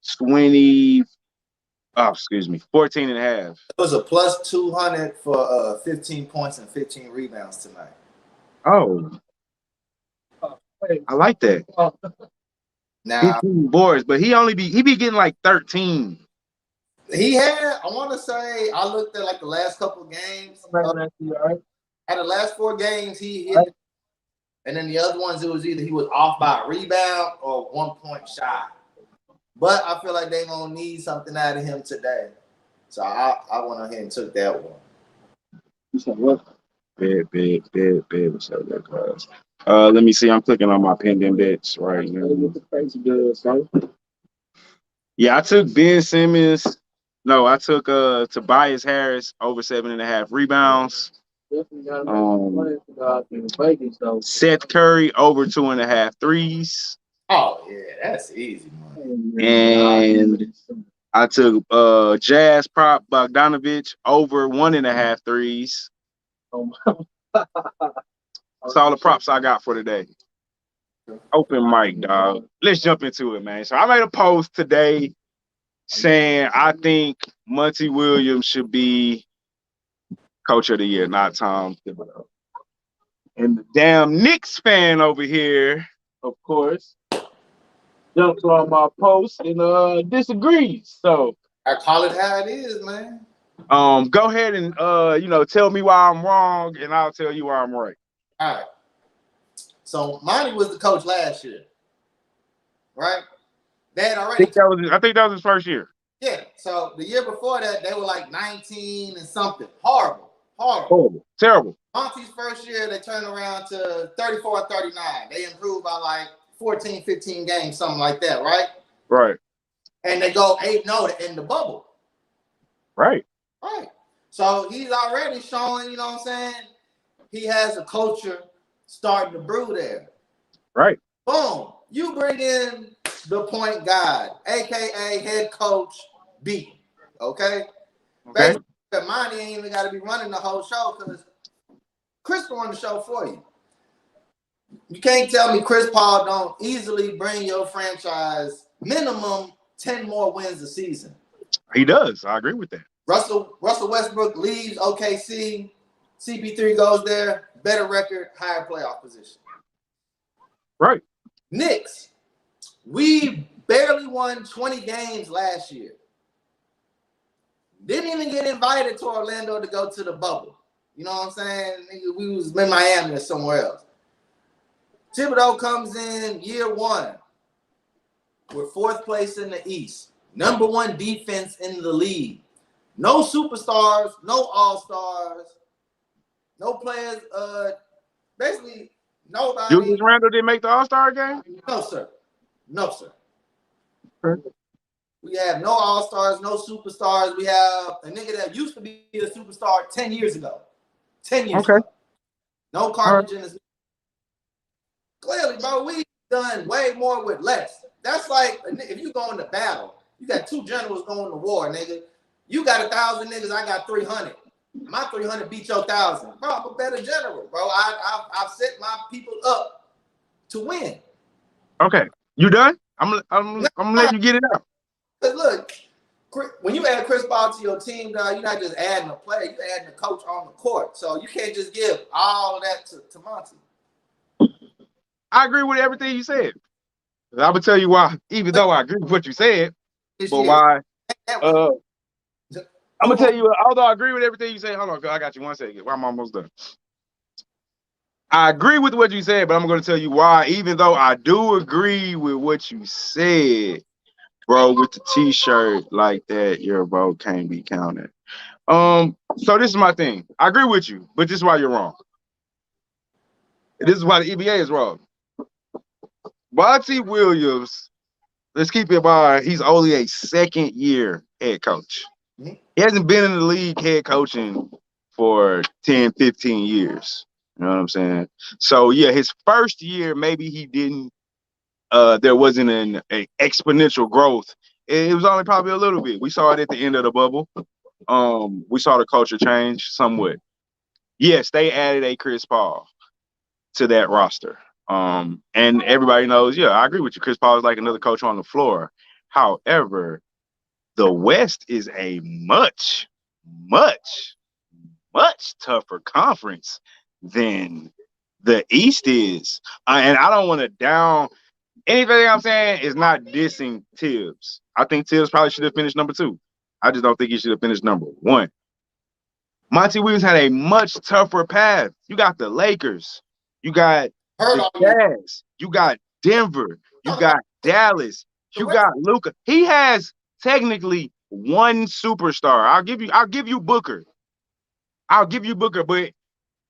14.5. It was a +200 for 15 points and 15 rebounds tonight. Oh, I like that. Now 15 boards, but he be getting like 13. He had, I want to say, I looked at like the last couple of games. Out of the last 4 games, he hit, and then the other ones, it was either he was off by a rebound or 1 point shy. But I feel like they're gonna need something out of him today, so I went ahead and took that one. You said what? Bad. Let me see. I'm clicking on my pending bets right now. Yeah, I took Ben Simmons. No, I took Tobias Harris over 7.5 rebounds. Seth Curry over 2.5 threes. Oh yeah, that's easy, man. And I took Jazz prop Bogdanovich over 1.5 threes. That's all the props I got for today. Open mic, dog. Let's jump into it, man. So I made a post today saying I think Monty Williams should be Coach of the Year, not Tom Thibodeau. And the damn Knicks fan over here, of course, jumps on my post and disagrees. So I call it how it is, man. Go ahead and tell me why I'm wrong, and I'll tell you why I'm right. All right. So Monty was the coach last year, right? They had already. I think that was his first year. Yeah. So the year before that, they were like 19 and something. Horrible. Terrible. Monty's first year, they turned around to 34 and 39. They improved by like 14, 15 games, something like that, right? Right. And they go 8-0 to end the bubble. Right. So he's already showing, you know what I'm saying? He has a culture starting to brew there. Right. Boom. You bring in the point guard, a.k.a. head coach B. Okay? Okay. Basically, Monty ain't even got to be running the whole show because Chris will run the show for you. You can't tell me Chris Paul don't easily bring your franchise minimum 10 more wins a season. He does. I agree with that. Russell Westbrook leaves OKC. CP3 goes there. Better record, higher playoff position. Right. Knicks. We barely won 20 games last year. Didn't even get invited to Orlando to go to the bubble. You know what I'm saying? We was in Miami or somewhere else. Thibodeau comes in year one. We're fourth place in the East. Number one defense in the league. No superstars, no all-stars, no players, basically nobody. Julius Randle didn't make the All-Star game? No, sir. No, sir. Okay. We have no all-stars, no superstars. We have a nigga that used to be a superstar 10 years ago. 10 years ago. No cartilage in his. Clearly, bro, we've done way more with less. That's like if you go into battle, you got two generals going to war, nigga. You got 1,000 niggas, I got 300. My 300 beat your 1,000. Bro, I'm a better general, bro. I've set my people up to win. Okay. You done? I'm gonna let you get it out. Because look, when you add Chris Paul to your team, dog, you're not just adding a player, you're adding a coach on the court. So you can't just give all of that to Monty. I agree with everything you said. I would tell you why, even though I agree with what you said, but why. I'm gonna tell you, although I agree with everything you say. Hold on, I got you 1 second. I'm almost done. I agree with what you said, but I'm gonna tell you why, even though I do agree with what you said, bro, with the t-shirt like that, your vote can't be counted. So this is my thing. I agree with you, but this is why you're wrong. This is why the EBA is wrong. Monty Williams, let's keep it by, he's only a second-year head coach. He hasn't been in the league head coaching for 10, 15 years. You know what I'm saying? So, yeah, his first year, maybe he didn't, there wasn't an exponential growth. It was only probably a little bit. We saw it at the end of the bubble. We saw the culture change somewhat. Yes, they added a Chris Paul to that roster. And everybody knows, yeah, I agree with you. Chris Paul is like another coach on the floor. However, the West is a much, much, much tougher conference than the East is. And I don't want to down anything I'm saying is not dissing Tibbs. I think Tibbs probably should have finished number 2. I just don't think he should have finished number 1. Monty Williams had a much tougher path. You got the Lakers. You got the Jazz. You got Denver. You got Dallas. You got Luka. He has technically one superstar. I'll give you Booker. But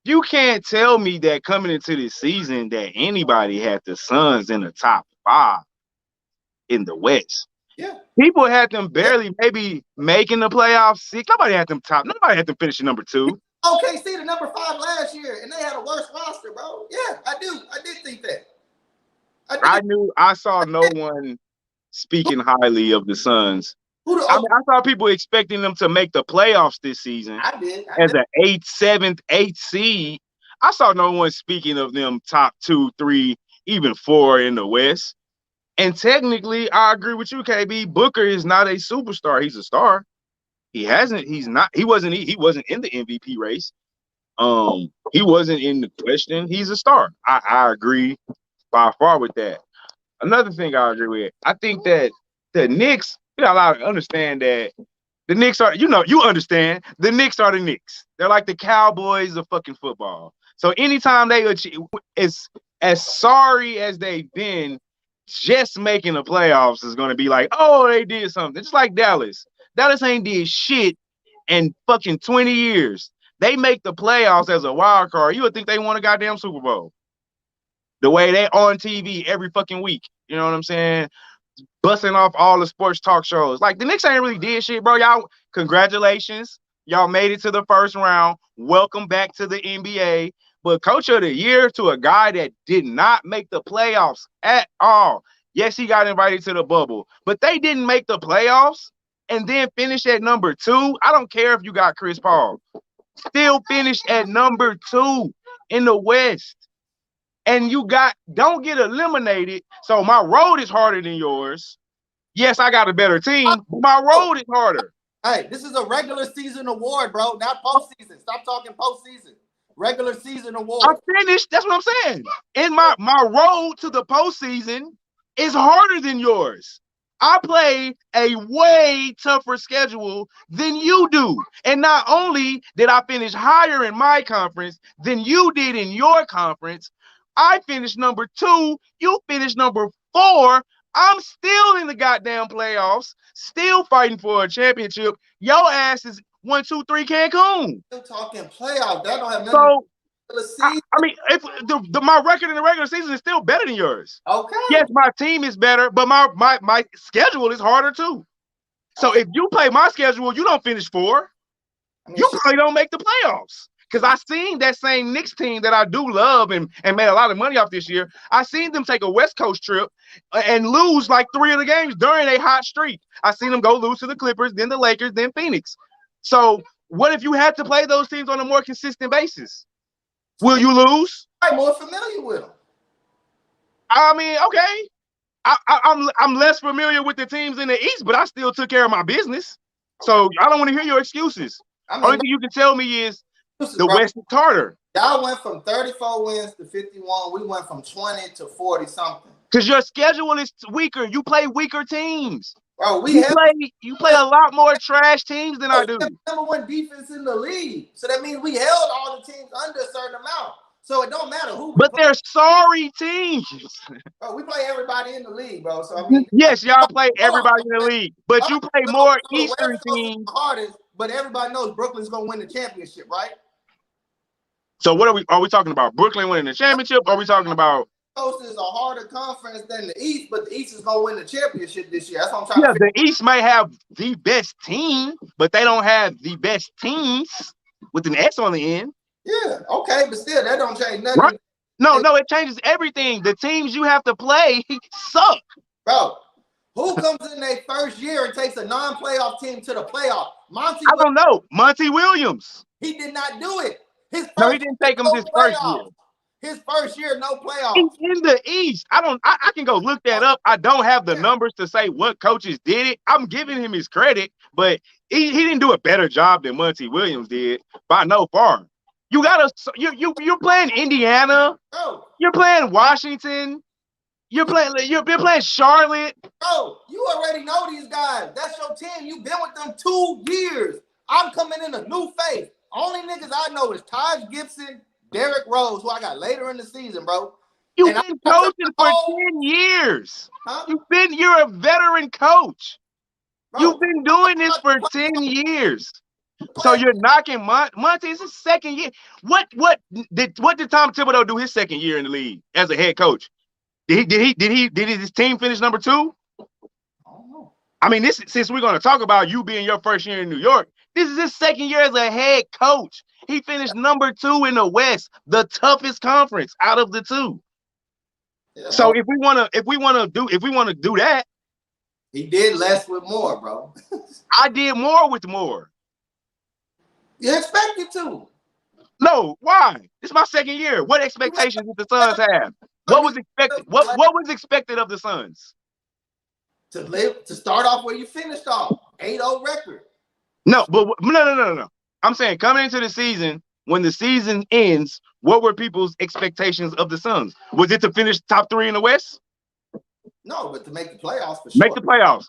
you can't tell me that coming into this season that anybody had the Suns in the top 5 in the West. Yeah. People had them barely maybe making the playoffs 6. Nobody had them finishing number 2. OKC the number 5 last year, and they had a worse roster, bro. Yeah, I did think that. I saw no one speaking highly of the Suns. I saw people expecting them to make the playoffs this season. I did. As an 8th, 7th, 8th seed. I saw no one speaking of them top 2, 3, even 4 in the West. And technically, I agree with you, KB. Booker is not a superstar. He's a star. He wasn't in the MVP race. He wasn't in the question. He's a star. I agree by far with that. Another thing I agree with, I think that the Knicks, you got to understand that the Knicks are, you understand, the Knicks are the Knicks. They're like the Cowboys of fucking football. So anytime they achieve, as sorry as they've been, just making the playoffs is going to be like, oh, they did something. It's like Dallas. Dallas ain't did shit in fucking 20 years. They make the playoffs as a wild card. You would think they won a goddamn Super Bowl. The way they on TV every fucking week. You know what I'm saying? Busting off all the sports talk shows. Like, the Knicks ain't really did shit, bro. Y'all, congratulations. Y'all made it to the first round. Welcome back to the NBA. But coach of the year to a guy that did not make the playoffs at all. Yes, he got invited to the bubble, but they didn't make the playoffs. and then finish at number 2. I don't care if you got Chris Paul. Still finish at number 2 in the West. And don't get eliminated. So my road is harder than yours. Yes, I got a better team, but my road is harder. Hey, this is a regular season award, bro, not postseason. Stop talking postseason. Regular season award. I finished. That's what I'm saying. And my road to the postseason is harder than yours. I play a way tougher schedule than you do. And not only did I finish higher in my conference than you did in your conference, I finished number 2. You finished number 4. I'm still in the goddamn playoffs, still fighting for a championship. Your ass is 1, 2, 3 Cancun. Still talking playoff. That don't have nothing So, to do with the season. I mean, if my record in the regular season is still better than yours. Okay. Yes, my team is better, but my schedule is harder too. So if you play my schedule, you don't finish 4. You probably don't make the playoffs. Because I seen that same Knicks team that I do love and made a lot of money off this year. I seen them take a West Coast trip and lose like 3 of the games during a hot streak. I seen them go lose to the Clippers, then the Lakers, then Phoenix. So what if you had to play those teams on a more consistent basis? Will you lose? I'm more familiar with them. I mean, okay. I'm less familiar with the teams in the East, but I still took care of my business. So I don't want to hear your excuses. I mean, Only thing you can tell me is the bro, West is harder. Y'all went from 34 wins to 51. We went from 20 to 40 something. Because your schedule is weaker. You play weaker teams. Bro, You play a lot more trash teams than I do. Number 1 defense in the league. So that means we held all the teams under a certain amount. So it don't matter who. But they're sorry teams. Bro, we play everybody in the league, bro. So I mean, yes, y'all play everybody in the league, but you play more Eastern teams. Hardest, but everybody knows Brooklyn's gonna win the championship, right? So what are we talking about? Brooklyn winning the championship? Or are we talking about? Coast is a harder conference than the East, but the East is gonna win the championship this year. That's what I'm trying to figure. The East may have the best team, but they don't have the best teams with an S on the end. Yeah, okay, but still, that don't change nothing. Right? No, it changes everything. The teams you have to play suck. Bro, who comes in their first year and takes a non-playoff team to the playoff? I don't know. Monty Williams. He did not do it. No, he didn't take him this first year. His first year, no playoffs. He's in the East. I can go look that up. I don't have the numbers to say what coaches did it. I'm giving him his credit, but he didn't do a better job than Monty Williams did by no far. You're playing Indiana. Bro. You're playing Washington. You're playing Charlotte. Bro, you already know these guys. That's your team. You've been with them 2 years. I'm coming in a new phase. Only niggas I know is Taj Gibson, Derrick Rose, who I got later in the season, bro. You've been coaching for 10 years. Huh? You're a veteran coach. Bro, You've been doing this for 10 years. So you're knocking Monty. It's his second year. What did Tom Thibodeau do his second year in the league as a head coach? Did his team finish number 2? I don't know. I mean, since we're going to talk about you being your first year in New York, this is his second year as a head coach. He finished number 2 in the West, the toughest conference out of the 2. Yeah, so if we want to do that, he did less with more, bro. I did more with more. You expected to. No, why? It's my second year. What expectations did the Suns have? What was expected? What was expected of the Suns? To start off where you finished off, 8-0 record. No. I'm saying coming into the season, when the season ends, what were people's expectations of the Suns? Was it to finish top 3 in the West? No, but to make the playoffs for sure. Make the playoffs.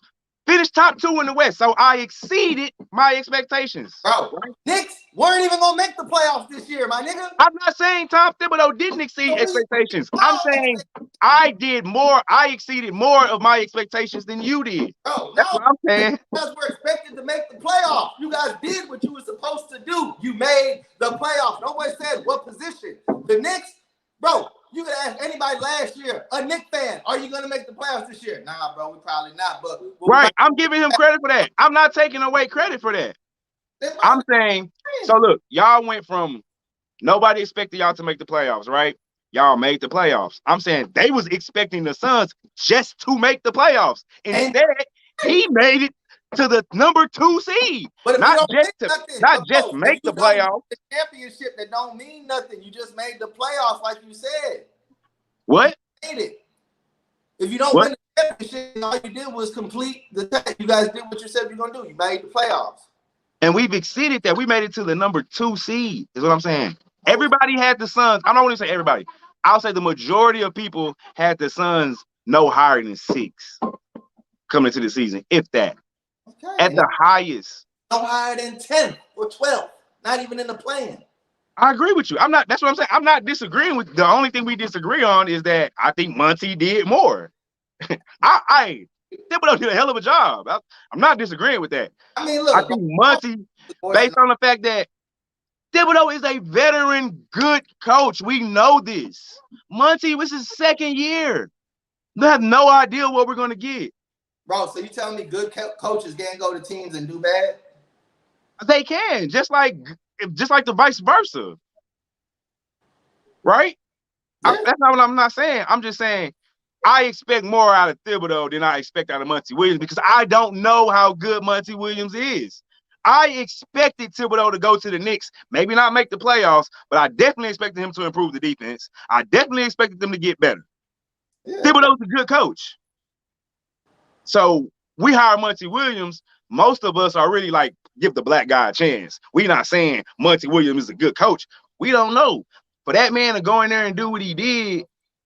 Finish top 2 in the West. So I exceeded my expectations. Bro, Knicks weren't even going to make the playoffs this year, my nigga. I'm not saying Tom Thibodeau didn't exceed expectations. I'm saying I did more. I exceeded more of my expectations than you did. Bro, that's what I'm saying. You guys were expected to make the playoffs. You guys did what you were supposed to do. You made the playoffs. Nobody said what position. The Knicks, bro, you could ask anybody last year, a Knicks fan, are you going to make the playoffs this year? Nah, bro, we probably not. But right, I'm giving him credit for that. I'm not taking away credit for that. I'm saying, so look, y'all went from nobody expected y'all to make the playoffs, right? Y'all made the playoffs. I'm saying they was expecting the Suns just to make the playoffs. Instead, he made it to the number 2 seed. But if you don't make nothing, not just make the playoffs. The championship that don't mean nothing. You just made the playoffs, like you said. What? You made it. If you don't win the championship, all you did was complete the test. You guys did what you said you're gonna do. You made the playoffs. And we've exceeded that. We made it to the number 2 seed, is what I'm saying. Everybody had the Suns. I don't want to say everybody. I'll say the majority of people had the Suns no higher than 6 coming into the season, if that. Okay. At the highest. No higher than 10 or 12. Not even in the plan. I agree with you. That's what I'm saying. I'm not disagreeing with. The only thing we disagree on is that I think Monty did more. Thibodeau did a hell of a job. I'm not disagreeing with that. I mean, look. I think Monty, based on the fact that Thibodeau is a veteran, good coach. We know this. Monty was his 2nd year. They have no idea what we're going to get. Bro, so you telling me good coaches can't go to teams and do bad? They can, just like the vice versa. Right? Yeah. That's not what I'm not saying. I'm just saying I expect more out of Thibodeau than I expect out of Monty Williams because I don't know how good Monty Williams is. I expected Thibodeau to go to the Knicks, maybe not make the playoffs, but I definitely expected him to improve the defense. I definitely expected them to get better. Yeah. Thibodeau's a good coach. So we hire Monty Williams. Most of us are really like, give the black guy a chance. We're not saying Monty Williams is a good coach. We don't know. For that man to go in there and do what he did,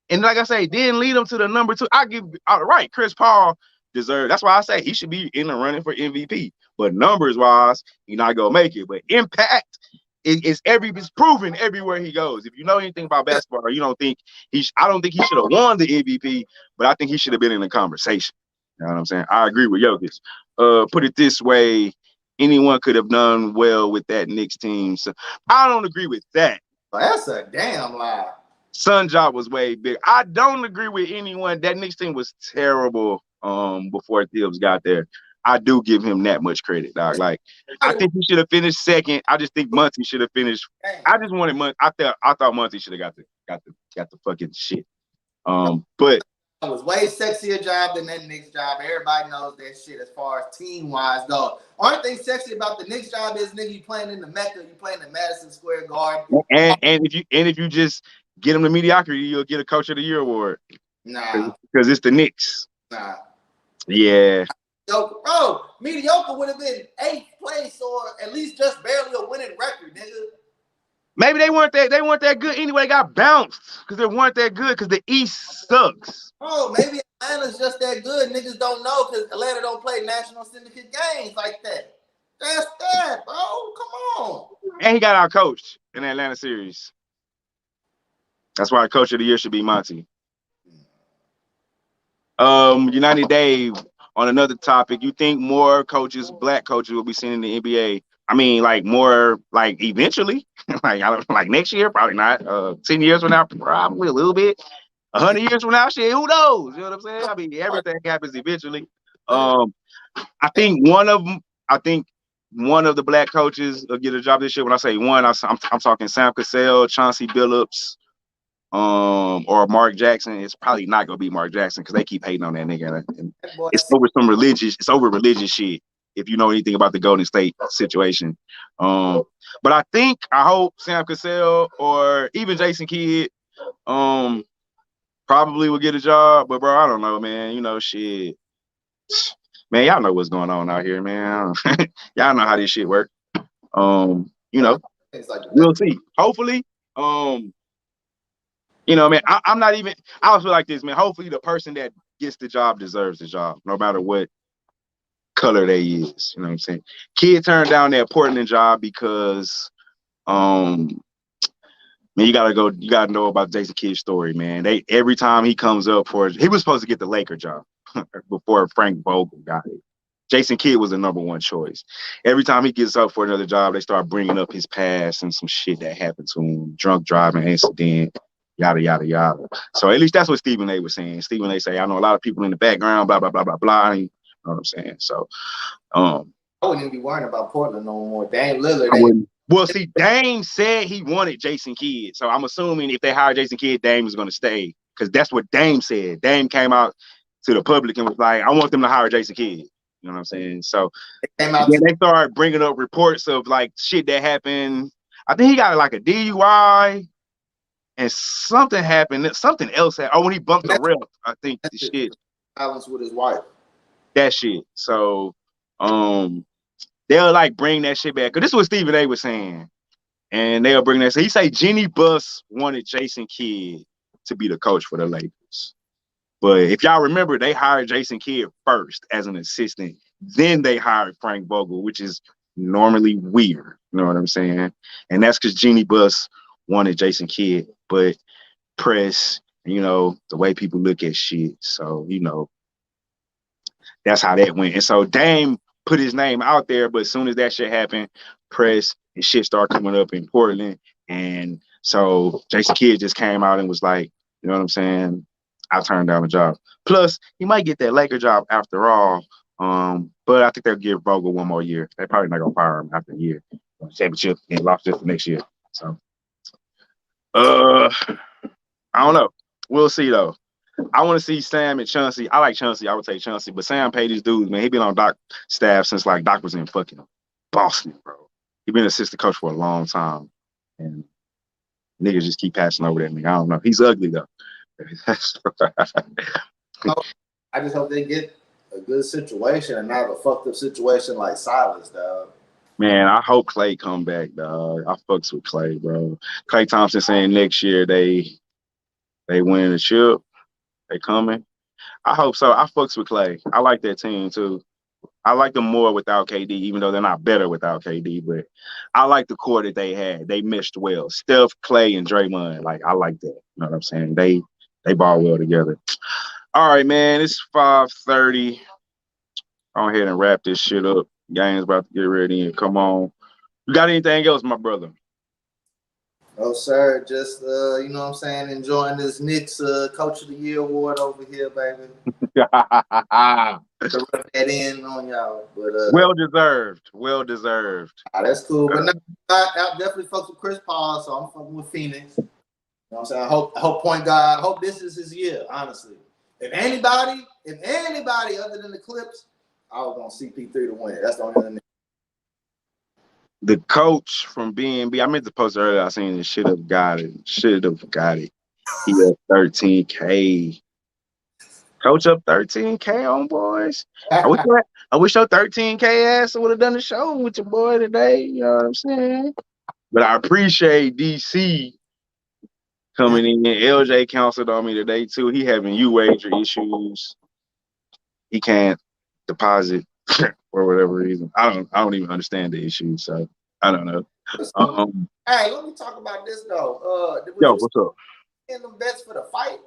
and like I say, then lead him to the number 2. I give right. Chris Paul deserves. That's why I say he should be in the running for MVP. But numbers wise, he's not gonna make it. But impact is proven everywhere he goes. If you know anything about basketball, you don't think I don't think he should have won the MVP, but I think he should have been in the conversation. You know what I'm saying? I agree with Jokic. Put it this way, anyone could have done well with that Knicks team. So I don't agree with that. Well, that's a damn lie. Sun job was way big. I don't agree with anyone. That Knicks team was terrible before Thibs got there. I do give him that much credit, dog. Like, I think he should have finished 2nd. I just think Monty should have finished. I just wanted Monty. I thought Monty should have got the fucking shit. But it was way sexier job than that Knicks job. Everybody knows that shit as far as team-wise, though. Only thing sexy about the Knicks job is, nigga, you playing in the Mecca, you playing in Madison Square Garden. And if you just get him to mediocrity, you'll get a Coach of the Year award. Nah. Because it's the Knicks. Nah. Yeah. Bro, mediocre would have been 8th place or at least just barely a winning record, nigga. Maybe they weren't that good anyway. They got bounced because they weren't that good because the East sucks. Oh, maybe Atlanta's just that good. Niggas don't know because Atlanta don't play national syndicate games like that. That's that, bro. Come on. And he got our coach in the Atlanta series. That's why Coach of the Year should be Monty. United Dave, on another topic, you think more coaches, black coaches, will be seen in the NBA? I mean, like more, like eventually, like next year, probably not. 10 years from now, probably a little bit. 100 years from now, shit, who knows? You know what I'm saying? I mean, everything happens eventually. I think one of the black coaches will get a job this year. When I say one, I'm talking Sam Cassell, Chauncey Billups, or Mark Jackson. It's probably not gonna be Mark Jackson because they keep hating on that nigga. And it's over religious shit. If you know anything about the Golden State situation. But I hope Sam Cassell or even Jason Kidd probably will get a job. But bro, I don't know, man. You know, shit. Man, y'all know what's going on out here, man. Y'all know how this shit work. You know, we'll see. Hopefully, you know, man, I'm not even, I feel like this, man. Hopefully the person that gets the job deserves the job, no matter what color they is. You know what I'm saying? Kid turned down that Portland job because man, you gotta know about Jason Kidd's story, man. Every time he comes up he was supposed to get the Laker job before Frank Vogel got it. Jason Kidd was the number 1 choice. Every time he gets up for another job, they start bringing up his past and some shit that happened to him, drunk driving incident, yada, yada, yada. So at least that's what Stephen A was saying. Stephen A say, I know a lot of people in the background, blah, blah, blah, blah, blah. You know what I'm saying? So, I wouldn't even be worrying about Portland no more. Dame Lillard. Well, see, Dame said he wanted Jason Kidd. So I'm assuming if they hire Jason Kidd, Dame is going to stay because that's what Dame said. Dame came out to the public and was like, I want them to hire Jason Kidd. You know what I'm saying? So It came out then they started bringing up reports of like shit that happened. I think he got like a DUI and something happened. Something else happened. Oh, when he bumped the ref, I think the shit. violence with his wife. That shit. So they'll like bring that shit back. Cause this is what Stephen A was saying. And they'll bring that. So he say Jeannie Buss wanted Jason Kidd to be the coach for the Lakers. But if y'all remember, they hired Jason Kidd first as an assistant. Then they hired Frank Vogel, which is normally weird. You know what I'm saying? And that's because Jeannie Buss wanted Jason Kidd. But press, you know, the way people look at shit. So, you know, that's how that went. And so Dame put his name out there, but as soon as that shit happened, press and shit started coming up in Portland. And so Jason Kidd just came out and was like, you know what I'm saying? I turned down the job. Plus, he might get that Laker job after all. But I think they'll give Vogel one more year. They're probably not gonna fire him after a year. Championship and lost it for next year. So I don't know. We'll see though. I want to see Sam and Chauncey. I like Chauncey. I would take Chauncey, but Sam paid these dudes, man. He been on Doc staff since like Doc was in fucking Boston, bro. He been assistant coach for a long time, and niggas just keep passing over that nigga. I don't know. He's ugly though. I just hope they get a good situation and not a fucked up situation like Silas, dog. Man, I hope Clay come back, dog. I fucks with Clay, bro. Clay Thompson saying next year they win the chip. They coming. I hope so. I fucks with Clay. I like that team too. I like them more without KD, even though they're not better without KD. But I like the core that they had. They meshed well. Steph, Clay, and Draymond. Like I like that. You know what I'm saying? They ball well together. All right, man. It's 5:30. Go ahead and wrap this shit up. Game's about to get ready and come on. You got anything else, my brother? No, sir. Just you know what I'm saying, enjoying this Knicks Coach of the Year award over here, baby. To rub that in on y'all. But well deserved. Well deserved. That's cool. But no, I definitely fucks with Chris Paul, so I'm fucking with Phoenix. You know what I'm saying? I hope point guard, I hope this is his year, honestly. If anybody other than the Clips, I was gonna CP3 to win it. That's the only thing. The coach from BNB, I meant to post earlier. I seen it. Should have got it. He up 13K. Coach up 13K on boys. I wish your 13K ass would have done the show with your boy today. You know what I'm saying? But I appreciate DC coming in. LJ counseled on me today too. He having wager issues. He can't deposit for whatever reason. I don't even understand the issue, so I don't know. Hey, let me talk about this though. Yo, what's up? In them bets for the fight,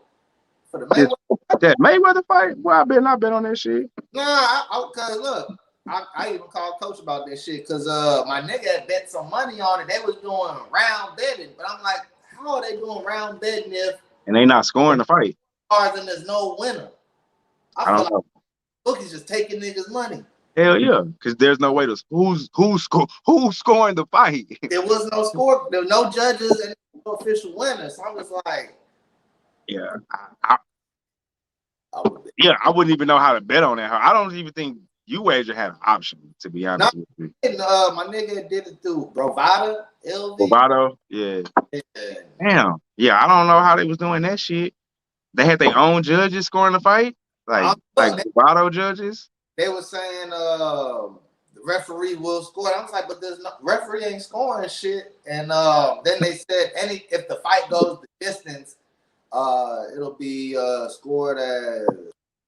for the Mayweather. That Mayweather fight? Well, I bet on that shit. Nah, cause look, I even called Coach about this shit because my nigga had bet some money on it. They was doing round betting, but I'm like, how are they doing round betting if and they not scoring the fight? And there's no winner. I feel like bookies just taking niggas' money. Hell yeah, because there's no way to who's scoring the fight. There was no score. There were no judges and no official winners. So I was like, yeah, I wouldn't even know how to bet on that. I don't even think wager had an option, to be honest with you. My nigga did it through Bravado, LV. Bravado, yeah. Damn, yeah. I don't know how they was doing that shit. They had their own judges scoring the fight, like Bravado judges. They were saying the referee will score. I was like, but there's no referee ain't scoring shit. And then they said if the fight goes the distance, it'll be scored as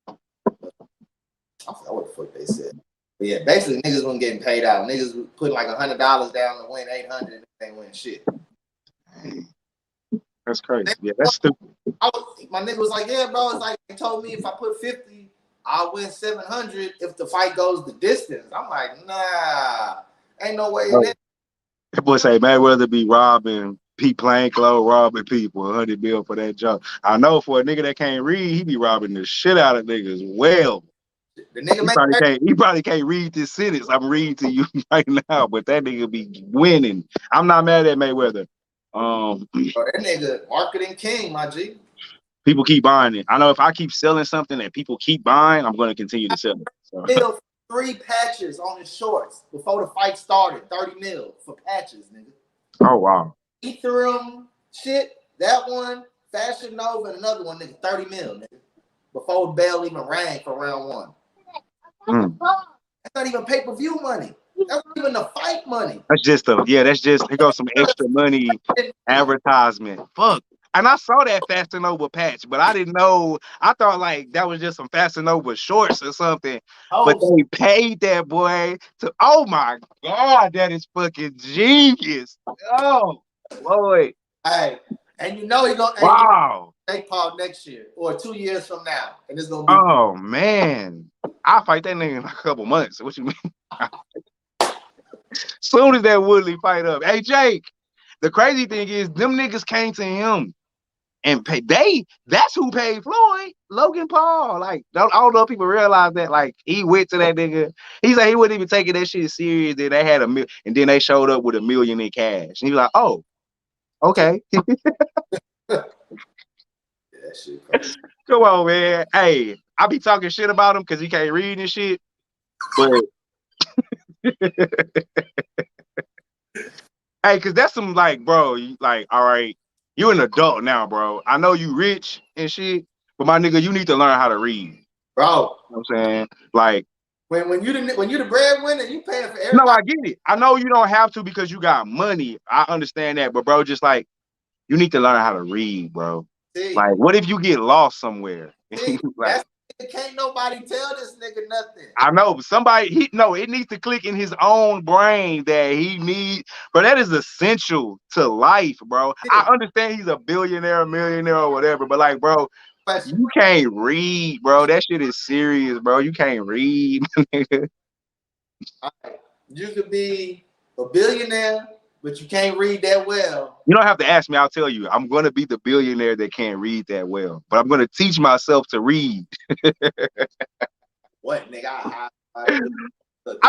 I forgot what the fuck they said. But yeah, basically niggas weren't getting paid out. Niggas putting like $100 down to win 800 and they ain't win shit. That's crazy. Yeah, that's stupid. My nigga was like, yeah, bro. It's like he told me if I put 50, I'll win 700 if the fight goes the distance. I'm like, nah, ain't no way in there. That boy say Mayweather be robbing plainclothes, robbing people, 100 bill for that job. I know for a nigga that can't read, he be robbing the shit out of niggas. Well, the nigga he probably can't read this sentence I'm reading to you right now, but that nigga be winning. I'm not mad at Mayweather. That nigga marketing king, my G. People keep buying it. I know if I keep selling something that people keep buying, I'm going to continue to sell it. So. 3 patches on his shorts before the fight started. 30 mil for patches, nigga. Oh wow. Ethereum shit, that one, Fashion Nova, and another one, nigga, 30 mil, nigga. Before the bell even rang for round 1. That's not even pay-per-view money. That's not even the fight money. That's just here goes some extra money advertisement. Fuck. And I saw that Fast and Over patch, but I didn't know. I thought like that was just some Fast and Over shorts or something. But they paid that boy to. Oh my god, that is fucking genius. Oh Lord. Hey, and you know he's gonna take Paul next year or 2 years from now, and it's gonna be. Oh man, I'll fight that nigga in a couple months. What you mean? Soon as that Woodley fight up, hey Jake. The crazy thing is, them niggas came to him and that's who paid Floyd, Logan Paul. Like, I don't know if people realize that. Like, he went to that nigga. He said he wasn't even taking that shit serious. Then they had and then they showed up with $1 million in cash. And he was like, oh, okay. That shit crazy. Come on, man. Hey, I be talking shit about him because he can't read and shit. But hey, because that's some like, bro, like, all right. You an adult now, bro. I know you rich and shit, but my nigga, you need to learn how to read. Bro. You know what I'm saying? Like when you the breadwinner, you paying for everything. No, I get it. I know you don't have to because you got money. I understand that, but bro, just like you need to learn how to read, bro. See, like, what if you get lost somewhere? See, like, can't nobody tell this nigga nothing. I know, but it needs to click in his own brain that he needs, but that is essential to life, bro. I understand he's a billionaire, millionaire, or whatever, but like, bro, you can't read, bro. That shit is serious, bro. You can't read. You could be a billionaire, but you can't read that well. You don't have to ask me. I'll tell you. I'm going to be the billionaire that can't read that well, but I'm going to teach myself to read. What, nigga? I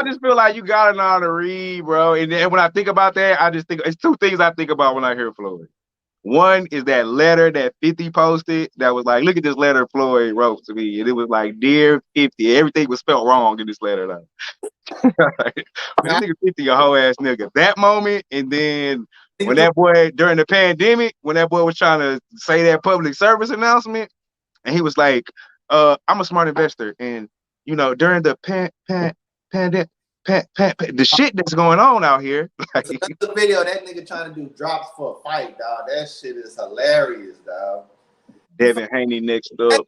just feel like you got to know how to read, bro. And then when I think about that, I just think it's 2 things I think about when I hear Floyd. One is that letter that 50 posted that was like, look at this letter Floyd wrote to me. And it was like, Dear 50. Everything was spelled wrong in this letter. Like, this nigga 50 a whole ass nigga. That moment, and then when that boy, during the pandemic, when that boy was trying to say that public service announcement, and he was like, I'm a smart investor. And, you know, during the pandemic, the shit that's going on out here. Like, that's the video that nigga trying to do drops for a fight, dog. That shit is hilarious, dog. Devin Haney next up.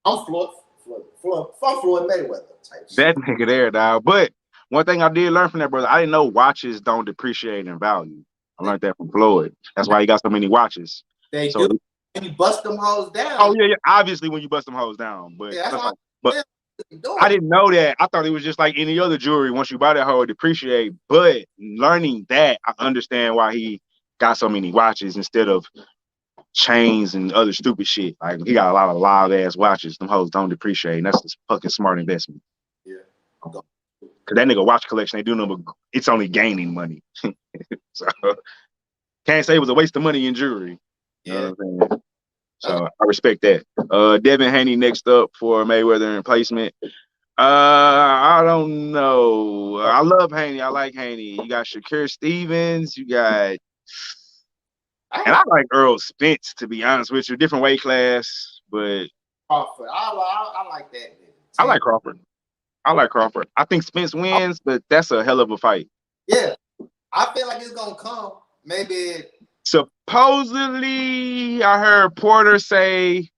I'm Floyd Mayweather type shit. That nigga there, dog. But one thing I did learn from that brother, I didn't know watches don't depreciate in value. I learned that from Floyd. That's why he got so many watches. They do. When you bust them hoes down. Oh yeah. Obviously, when you bust them hoes down, but I didn't know that. I thought it was just like any other jewelry. Once you buy that hoe, it depreciate. But learning that, I understand why he got so many watches instead of chains and other stupid shit. Like, he got a lot of loud ass watches. Them hoes don't depreciate. And that's a fucking smart investment. Yeah. Cause that nigga watch collection, they do know, but it's only gaining money. So can't say it was a waste of money in jewelry. You know what I'm saying? So I respect that. Devin Haney next up for Mayweather in placement. I don't know. I love Haney. I like Haney. You got Shakur Stevens. You got, and I like Earl Spence, to be honest with you. Different weight class, but Crawford. I like that. I like Crawford. I think Spence wins, but that's a hell of a fight. Yeah, I feel like it's gonna come. Maybe. Supposedly, I heard Porter say,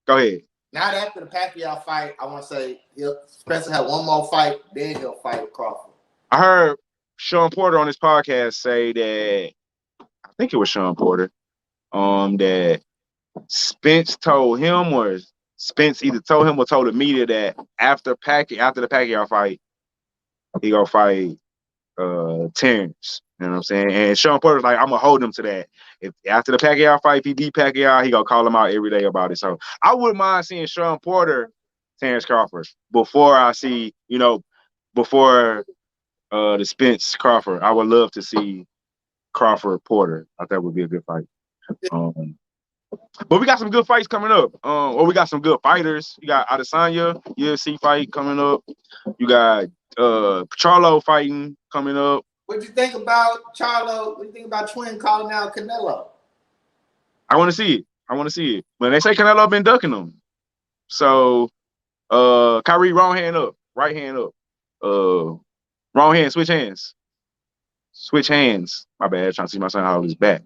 go ahead. Not after the Pacquiao fight, I want to say Spencer had one more fight, then he'll fight with Crawford. I heard Sean Porter on his podcast say that, I think it was Sean Porter, that Spence told him, or Spence either told him or told the media that after the Pacquiao fight, he gonna fight Terrence. You know what I'm saying? And Sean Porter's like, I'm gonna hold him to that. If after the Pacquiao fight, if he beat Pacquiao, he gonna call him out every day about it. So I wouldn't mind seeing Sean Porter, Terrence Crawford before I see, before the Spence Crawford. I would love to see Crawford Porter. I thought that would be a good fight. But we got some good fights coming up. Or we got some good fighters. You got Adesanya UFC fight coming up. You got Charlo fighting coming up. What you think about Charlo? What you think about Twin calling out Canelo? I want to see it. But they say Canelo been ducking them. So, Kyrie, wrong hand up, right hand up. Wrong hand, switch hands. Switch hands. My bad. Trying to see my son hold his back.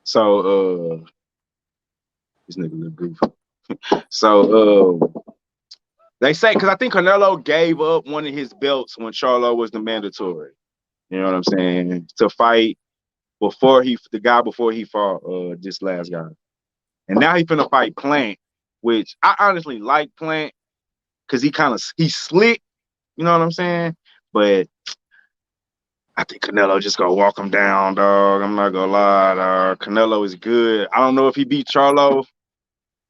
So this nigga look goofy. So they say, because I think Canelo gave up one of his belts when Charlo was the mandatory. You know what I'm saying? To fight before he fought this last guy. And now he finna fight Plant, which I honestly like Plant because he's slick, you know what I'm saying? But I think Canelo just gonna walk him down, dog. I'm not gonna lie, dog. Canelo is good. I don't know if he beat Charlo.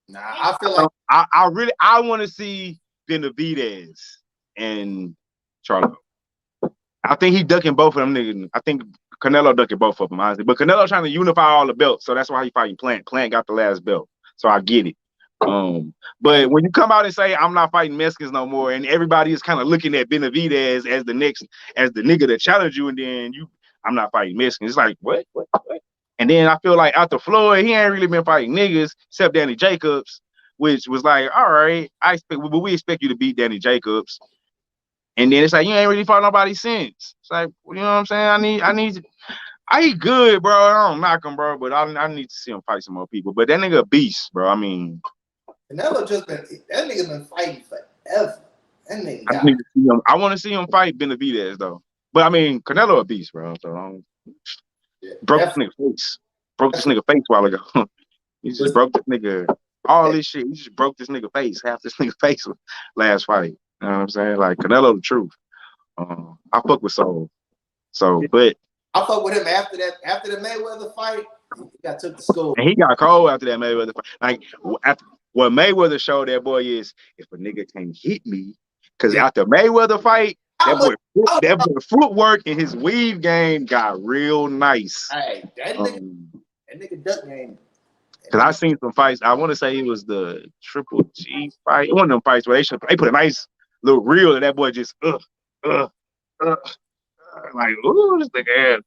Nah, I feel like I want to see Benavidez and Charlo. I think he ducking both of them niggas. I think Canelo ducking both of them, honestly. But Canelo trying to unify all the belts, so that's why he fighting Plant. Plant got the last belt, so I get it. But when you come out and say I'm not fighting Mexicans no more, and everybody is kind of looking at Benavidez as the nigga that challenge you, and then I'm not fighting Mexicans. It's like what? And then I feel like after Floyd, he ain't really been fighting niggas except Danny Jacobs, which was like, all right, we expect you to beat Danny Jacobs. And then it's like you ain't really fought nobody since. It's like, you know what I'm saying? I good, bro. I don't knock him, bro, but I need to see him fight some more people. But that nigga a beast, bro. I mean, Canelo that nigga been fighting forever. That nigga I want to see him fight Benavidez though. But I mean, Canelo a beast, bro. So broke this nigga face. Broke this nigga face a while ago. He just broke this nigga all this shit. He just broke this nigga face. Half this nigga face last fight. You know what I'm saying? Like Canelo the truth. I fuck with Soul. But I fuck with him after the Mayweather fight. He got took to school. And he got cold after that Mayweather fight. Like what Mayweather showed that boy is if a nigga can't hit me, because after Mayweather fight, that boy footwork and his weave game got real nice. Hey, that nigga duck game. Because I seen some fights. I want to say it was the Triple G fight. One of them fights where they put a nice little reel and that boy just like, ooh, this nigga ass.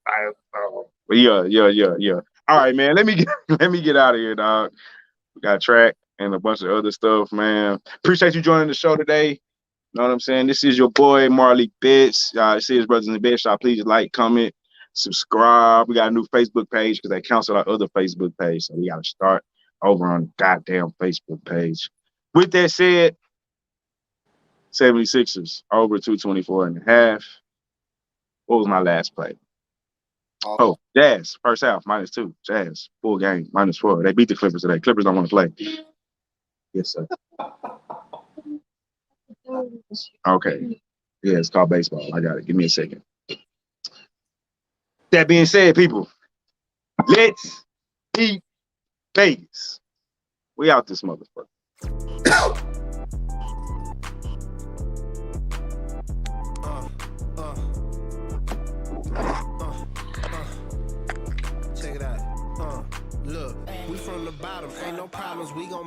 But yeah. All right, man. Let me get out of here, dog. We got track and a bunch of other stuff, man. Appreciate you joining the show today. You know what I'm saying? This is your boy Marley Bits. This is Brothers in the Bed Shop. Please like, comment, subscribe. We got a new Facebook page because they canceled our other Facebook page. So we got to start over on the goddamn Facebook page. With that said, 76ers over 224.5. What was my last play? Oh, Jazz, first half, -2. Jazz, full game, -4. They beat the Clippers today. Clippers don't want to play. Yes, sir. Okay. Yeah, it's called baseball. I got it. Give me a second. That being said, people, let's eat Vegas. We out this motherfucker. Check it out. Look, we from the bottom. Ain't no problems. We gon'